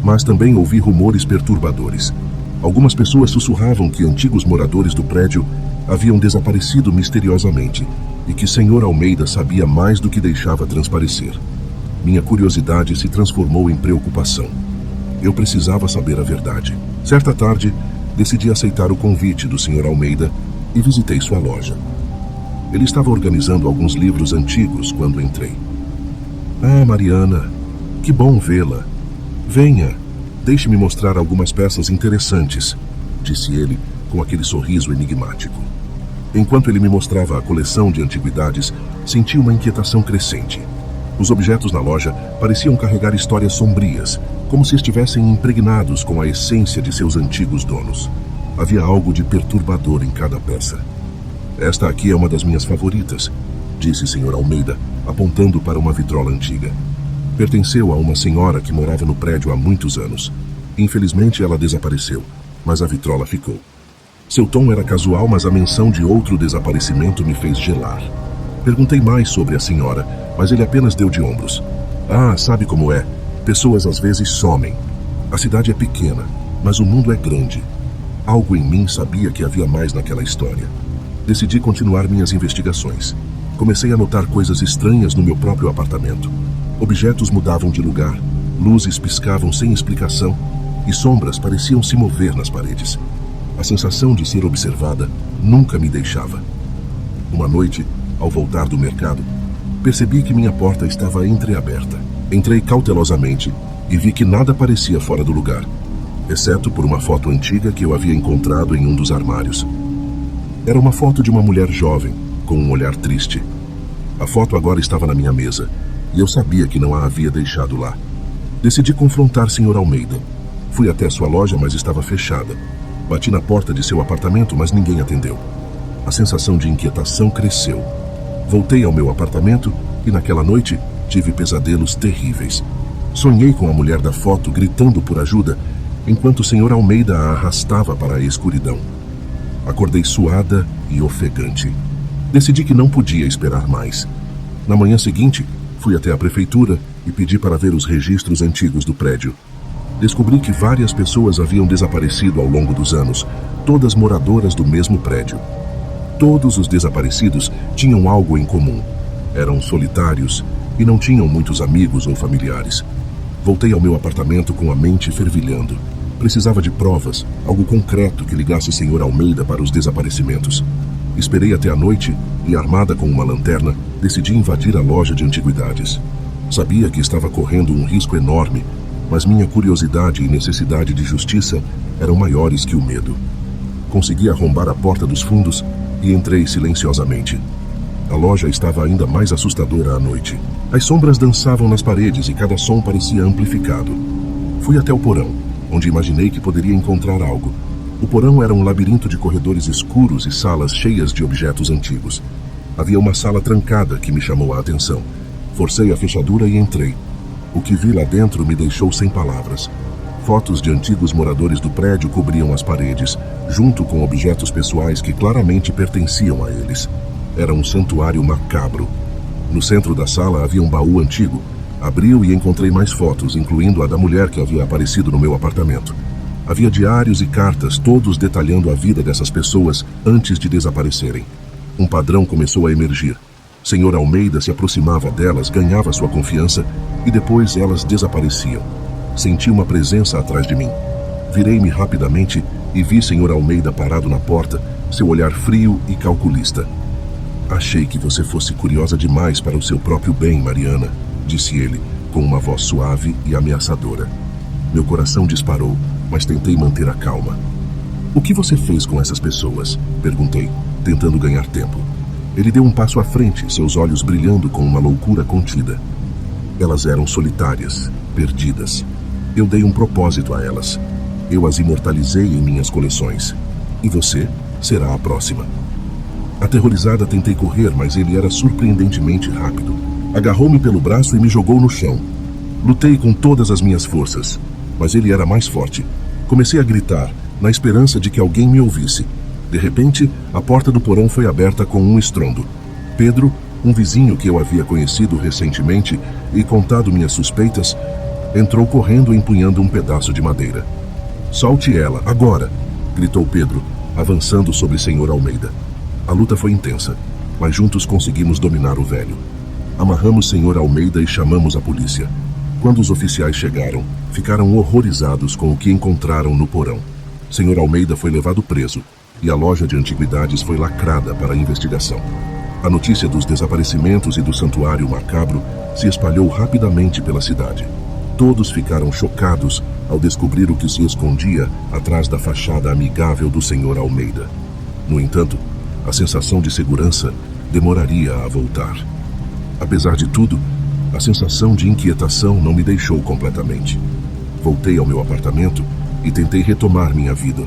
Mas também ouvi rumores perturbadores. Algumas pessoas sussurravam que antigos moradores do prédio haviam desaparecido misteriosamente e que Sr. Almeida sabia mais do que deixava transparecer. Minha curiosidade se transformou em preocupação. Eu precisava saber a verdade. Certa tarde, decidi aceitar o convite do Sr. Almeida e visitei sua loja. Ele estava organizando alguns livros antigos quando entrei. "Ah, Mariana, que bom vê-la. Venha, deixe-me mostrar algumas peças interessantes", disse ele com aquele sorriso enigmático. Enquanto ele me mostrava a coleção de antiguidades, senti uma inquietação crescente. Os objetos na loja pareciam carregar histórias sombrias, como se estivessem impregnados com a essência de seus antigos donos. Havia algo de perturbador em cada peça. "Esta aqui é uma das minhas favoritas", disse Sr. Almeida, apontando para uma vitrola antiga. Pertenceu a uma senhora que morava no prédio há muitos anos. Infelizmente, ela desapareceu, mas a vitrola ficou. Seu tom era casual, mas a menção de outro desaparecimento me fez gelar. Perguntei mais sobre a senhora, mas ele apenas deu de ombros. "Ah, sabe como é? Pessoas às vezes somem. A cidade é pequena, mas o mundo é grande." Algo em mim sabia que havia mais naquela história. Decidi continuar minhas investigações. Comecei a notar coisas estranhas no meu próprio apartamento. Objetos mudavam de lugar, luzes piscavam sem explicação e sombras pareciam se mover nas paredes. A sensação de ser observada nunca me deixava. Uma noite, ao voltar do mercado, percebi que minha porta estava entreaberta. Entrei cautelosamente e vi que nada parecia fora do lugar, exceto por uma foto antiga que eu havia encontrado em um dos armários. Era uma foto de uma mulher jovem, com um olhar triste. A foto agora estava na minha mesa, e eu sabia que não a havia deixado lá. Decidi confrontar Sr. Almeida. Fui até sua loja, mas estava fechada. Bati na porta de seu apartamento, mas ninguém atendeu. A sensação de inquietação cresceu. Voltei ao meu apartamento e naquela noite tive pesadelos terríveis. Sonhei com a mulher da foto gritando por ajuda, enquanto o Sr. Almeida a arrastava para a escuridão. Acordei suada e ofegante. Decidi que não podia esperar mais. Na manhã seguinte, fui até a prefeitura e pedi para ver os registros antigos do prédio. Descobri que várias pessoas haviam desaparecido ao longo dos anos, todas moradoras do mesmo prédio. Todos os desaparecidos tinham algo em comum. Eram solitários e não tinham muitos amigos ou familiares. Voltei ao meu apartamento com a mente fervilhando. Precisava de provas, algo concreto que ligasse Sr. Almeida para os desaparecimentos. Esperei até a noite e, armada com uma lanterna, decidi invadir a loja de antiguidades. Sabia que estava correndo um risco enorme, mas minha curiosidade e necessidade de justiça eram maiores que o medo. Consegui arrombar a porta dos fundos e entrei silenciosamente. A loja estava ainda mais assustadora à noite. As sombras dançavam nas paredes e cada som parecia amplificado. Fui até o porão, onde imaginei que poderia encontrar algo. O porão era um labirinto de corredores escuros e salas cheias de objetos antigos. Havia uma sala trancada que me chamou a atenção. Forcei a fechadura e entrei. O que vi lá dentro me deixou sem palavras. Fotos de antigos moradores do prédio cobriam as paredes, junto com objetos pessoais que claramente pertenciam a eles. Era um santuário macabro. No centro da sala havia um baú antigo. Abri-o e encontrei mais fotos, incluindo a da mulher que havia aparecido no meu apartamento. Havia diários e cartas, todos detalhando a vida dessas pessoas antes de desaparecerem. Um padrão começou a emergir. Sr. Almeida se aproximava delas, ganhava sua confiança e depois elas desapareciam. Senti uma presença atrás de mim. Virei-me rapidamente e vi Sr. Almeida parado na porta, seu olhar frio e calculista. Achei que você fosse curiosa demais para o seu próprio bem, Mariana, disse ele, com uma voz suave e ameaçadora. Meu coração disparou, mas tentei manter a calma. O que você fez com essas pessoas? Perguntei, tentando ganhar tempo. Ele deu um passo à frente, seus olhos brilhando com uma loucura contida. Elas eram solitárias, perdidas. Eu dei um propósito a elas. Eu as imortalizei em minhas coleções. E você será a próxima. Aterrorizada, tentei correr, mas ele era surpreendentemente rápido. Agarrou-me pelo braço e me jogou no chão. Lutei com todas as minhas forças, mas ele era mais forte. Comecei a gritar, na esperança de que alguém me ouvisse. De repente, a porta do porão foi aberta com um estrondo. Pedro, um vizinho que eu havia conhecido recentemente e contado minhas suspeitas, entrou correndo empunhando um pedaço de madeira. "Solte ela, agora!" gritou Pedro, avançando sobre Sr. Almeida. A luta foi intensa, mas juntos conseguimos dominar o velho. Amarramos Sr. Almeida e chamamos a polícia. Quando os oficiais chegaram, ficaram horrorizados com o que encontraram no porão. Sr. Almeida foi levado preso e a loja de antiguidades foi lacrada para a investigação. A notícia dos desaparecimentos e do santuário macabro se espalhou rapidamente pela cidade. Todos ficaram chocados ao descobrir o que se escondia atrás da fachada amigável do Sr. Almeida. No entanto, a sensação de segurança demoraria a voltar. Apesar de tudo, a sensação de inquietação não me deixou completamente. Voltei ao meu apartamento e tentei retomar minha vida,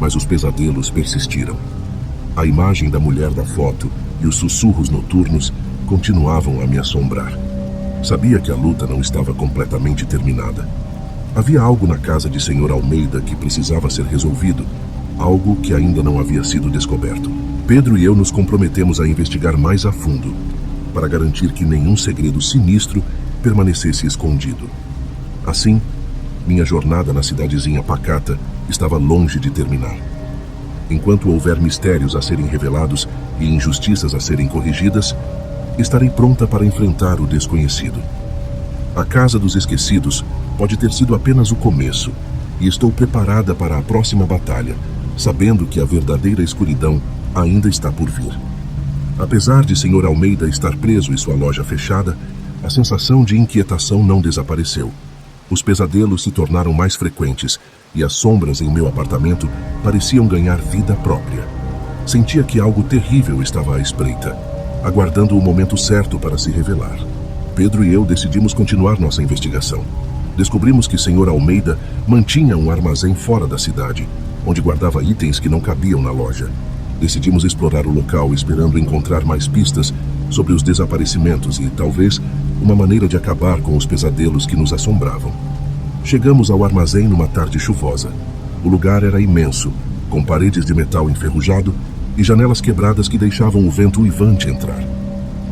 mas os pesadelos persistiram. A imagem da mulher da foto e os sussurros noturnos continuavam a me assombrar. Sabia que a luta não estava completamente terminada. Havia algo na casa de Sr. Almeida que precisava ser resolvido, algo que ainda não havia sido descoberto. Pedro e eu nos comprometemos a investigar mais a fundo, para garantir que nenhum segredo sinistro permanecesse escondido. Assim, minha jornada na cidadezinha pacata estava longe de terminar. Enquanto houver mistérios a serem revelados e injustiças a serem corrigidas, estarei pronta para enfrentar o desconhecido. A Casa dos Esquecidos pode ter sido apenas o começo, e estou preparada para a próxima batalha, sabendo que a verdadeira escuridão ainda está por vir. Apesar de Sr. Almeida estar preso e sua loja fechada, a sensação de inquietação não desapareceu. Os pesadelos se tornaram mais frequentes e as sombras em meu apartamento pareciam ganhar vida própria. Sentia que algo terrível estava à espreita, aguardando o momento certo para se revelar. Pedro e eu decidimos continuar nossa investigação. Descobrimos que Sr. Almeida mantinha um armazém fora da cidade, onde guardava itens que não cabiam na loja. Decidimos explorar o local, esperando encontrar mais pistas sobre os desaparecimentos e, talvez, uma maneira de acabar com os pesadelos que nos assombravam. Chegamos ao armazém numa tarde chuvosa. O lugar era imenso, com paredes de metal enferrujado e janelas quebradas que deixavam o vento uivante entrar.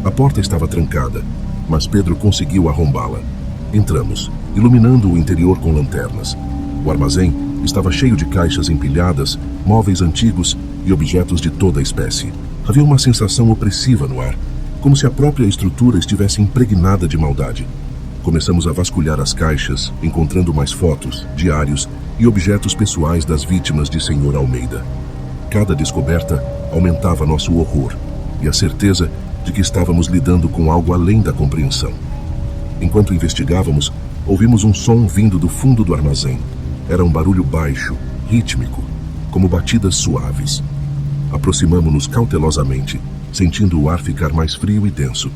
A porta estava trancada, mas Pedro conseguiu arrombá-la. Entramos, iluminando o interior com lanternas. O armazém estava cheio de caixas empilhadas, móveis antigos e objetos de toda a espécie. Havia uma sensação opressiva no ar, como se a própria estrutura estivesse impregnada de maldade. Começamos a vasculhar as caixas, encontrando mais fotos, diários e objetos pessoais das vítimas de Sr. Almeida. Cada descoberta aumentava nosso horror e a certeza de que estávamos lidando com algo além da compreensão. Enquanto investigávamos, ouvimos um som vindo do fundo do armazém. Era um barulho baixo, rítmico, como batidas suaves. Aproximamo-nos cautelosamente, sentindo o ar ficar mais frio e denso.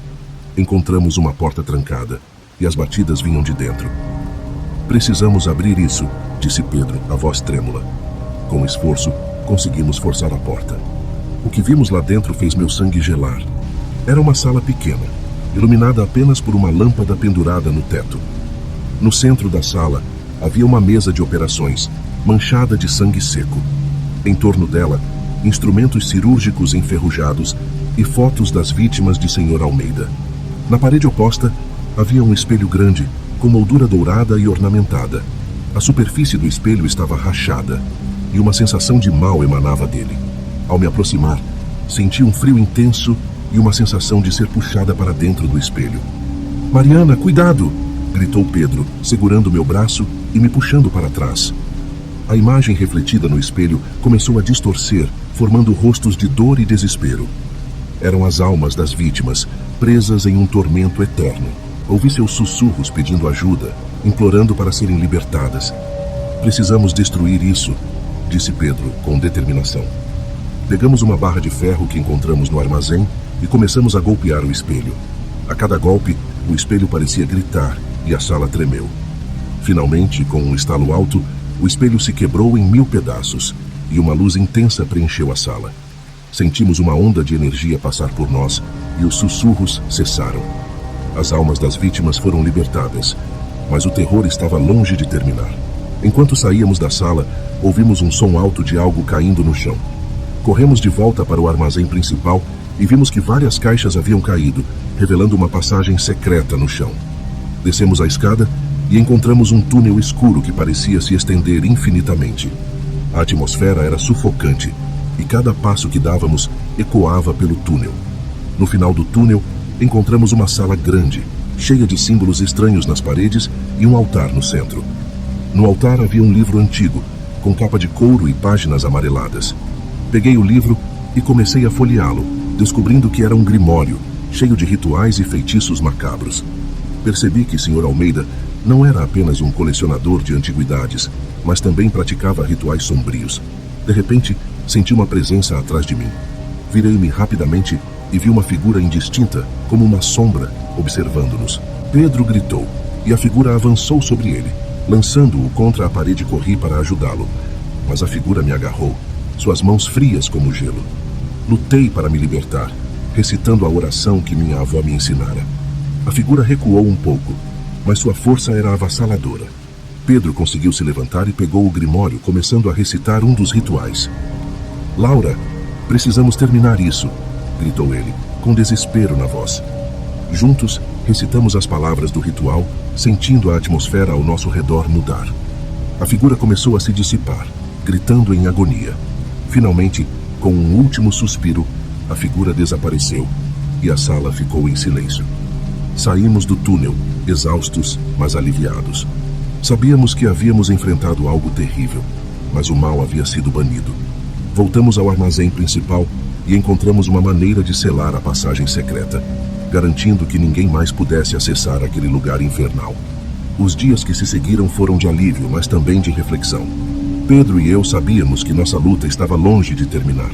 Encontramos uma porta trancada e as batidas vinham de dentro. "Precisamos abrir isso", disse Pedro, a voz trêmula. Com esforço, conseguimos forçar a porta. O que vimos lá dentro fez meu sangue gelar. Era uma sala pequena, iluminada apenas por uma lâmpada pendurada no teto. No centro da sala, havia uma mesa de operações, manchada de sangue seco. Em torno dela, instrumentos cirúrgicos enferrujados e fotos das vítimas de Sr. Almeida. Na parede oposta, havia um espelho grande, com moldura dourada e ornamentada. A superfície do espelho estava rachada, e uma sensação de mal emanava dele. Ao me aproximar, senti um frio intenso e uma sensação de ser puxada para dentro do espelho. "Mariana, cuidado!" gritou Pedro, segurando meu braço e me puxando para trás. A imagem refletida no espelho começou a distorcer, formando rostos de dor e desespero. Eram as almas das vítimas, presas em um tormento eterno. Ouvi seus sussurros pedindo ajuda, implorando para serem libertadas. "Precisamos destruir isso", disse Pedro, com determinação. Pegamos uma barra de ferro que encontramos no armazém e começamos a golpear o espelho. A cada golpe, o espelho parecia gritar e a sala tremeu. Finalmente, com um estalo alto, o espelho se quebrou em 1000 pedaços e uma luz intensa preencheu a sala. Sentimos uma onda de energia passar por nós e os sussurros cessaram. As almas das vítimas foram libertadas, mas o terror estava longe de terminar. Enquanto saíamos da sala, ouvimos um som alto de algo caindo no chão. Corremos de volta para o armazém principal e vimos que várias caixas haviam caído, revelando uma passagem secreta no chão. Descemos a escada e encontramos um túnel escuro que parecia se estender infinitamente. A atmosfera era sufocante e cada passo que dávamos ecoava pelo túnel. No final do túnel, encontramos uma sala grande, cheia de símbolos estranhos nas paredes e um altar no centro. No altar havia um livro antigo, com capa de couro e páginas amareladas. Peguei o livro e comecei a folheá-lo, descobrindo que era um grimório, cheio de rituais e feitiços macabros. Percebi que Sr. Almeida não era apenas um colecionador de antiguidades, mas também praticava rituais sombrios. De repente, senti uma presença atrás de mim. Virei-me rapidamente e vi uma figura indistinta, como uma sombra, observando-nos. Pedro gritou, e a figura avançou sobre ele. Lançando-o contra a parede, corri para ajudá-lo. Mas a figura me agarrou, suas mãos frias como gelo. Lutei para me libertar, recitando a oração que minha avó me ensinara. A figura recuou um pouco, mas sua força era avassaladora. Pedro conseguiu se levantar e pegou o grimório, começando a recitar um dos rituais. "Laura, precisamos terminar isso", gritou ele, com desespero na voz. Juntos, recitamos as palavras do ritual, sentindo a atmosfera ao nosso redor mudar. A figura começou a se dissipar, gritando em agonia. Finalmente, com um último suspiro, a figura desapareceu e a sala ficou em silêncio. Saímos do túnel, exaustos, mas aliviados. Sabíamos que havíamos enfrentado algo terrível, mas o mal havia sido banido. Voltamos ao armazém principal e encontramos uma maneira de selar a passagem secreta, garantindo que ninguém mais pudesse acessar aquele lugar infernal. Os dias que se seguiram foram de alívio, mas também de reflexão. Pedro e eu sabíamos que nossa luta estava longe de terminar.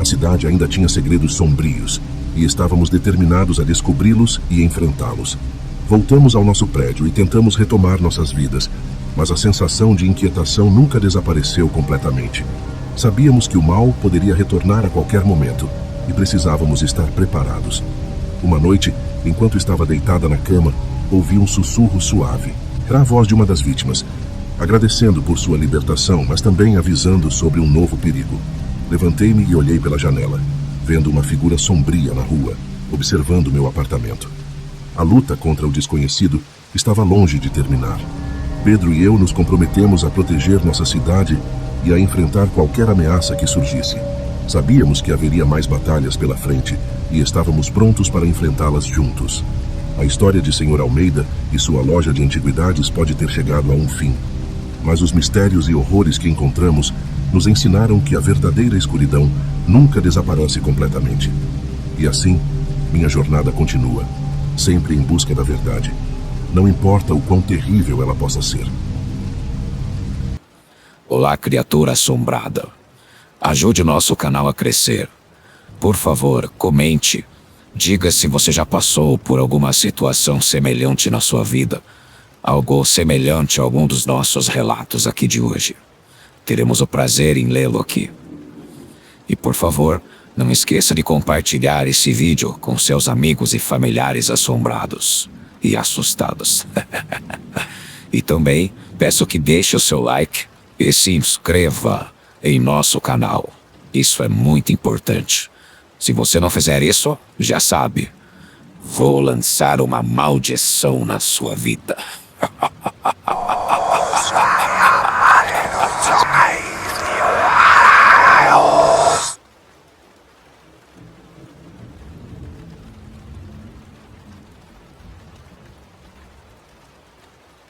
A cidade ainda tinha segredos sombrios e estávamos determinados a descobri-los e enfrentá-los. Voltamos ao nosso prédio e tentamos retomar nossas vidas, mas a sensação de inquietação nunca desapareceu completamente. Sabíamos que o mal poderia retornar a qualquer momento e precisávamos estar preparados. Uma noite, enquanto estava deitada na cama, ouvi um sussurro suave. Era a voz de uma das vítimas, agradecendo por sua libertação, mas também avisando sobre um novo perigo. Levantei-me e olhei pela janela, vendo uma figura sombria na rua, observando meu apartamento. A luta contra o desconhecido estava longe de terminar. Pedro e eu nos comprometemos a proteger nossa cidade e a enfrentar qualquer ameaça que surgisse. Sabíamos que haveria mais batalhas pela frente e estávamos prontos para enfrentá-las juntos. A história de Sr. Almeida e sua loja de antiguidades pode ter chegado a um fim, mas os mistérios e horrores que encontramos nos ensinaram que a verdadeira escuridão nunca desaparece completamente. E assim, minha jornada continua, sempre em busca da verdade. Não importa o quão terrível ela possa ser. Olá, criatura assombrada. Ajude nosso canal a crescer. Por favor, comente. Diga se você já passou por alguma situação semelhante na sua vida. Algo semelhante a algum dos nossos relatos aqui de hoje. Teremos o prazer em lê-lo aqui. E por favor, não esqueça de compartilhar esse vídeo com seus amigos e familiares assombrados e assustados. E também peço que deixe o seu like e se inscreva em nosso canal. Isso é muito importante. Se você não fizer isso, já sabe, Vou lançar uma maldição na sua vida.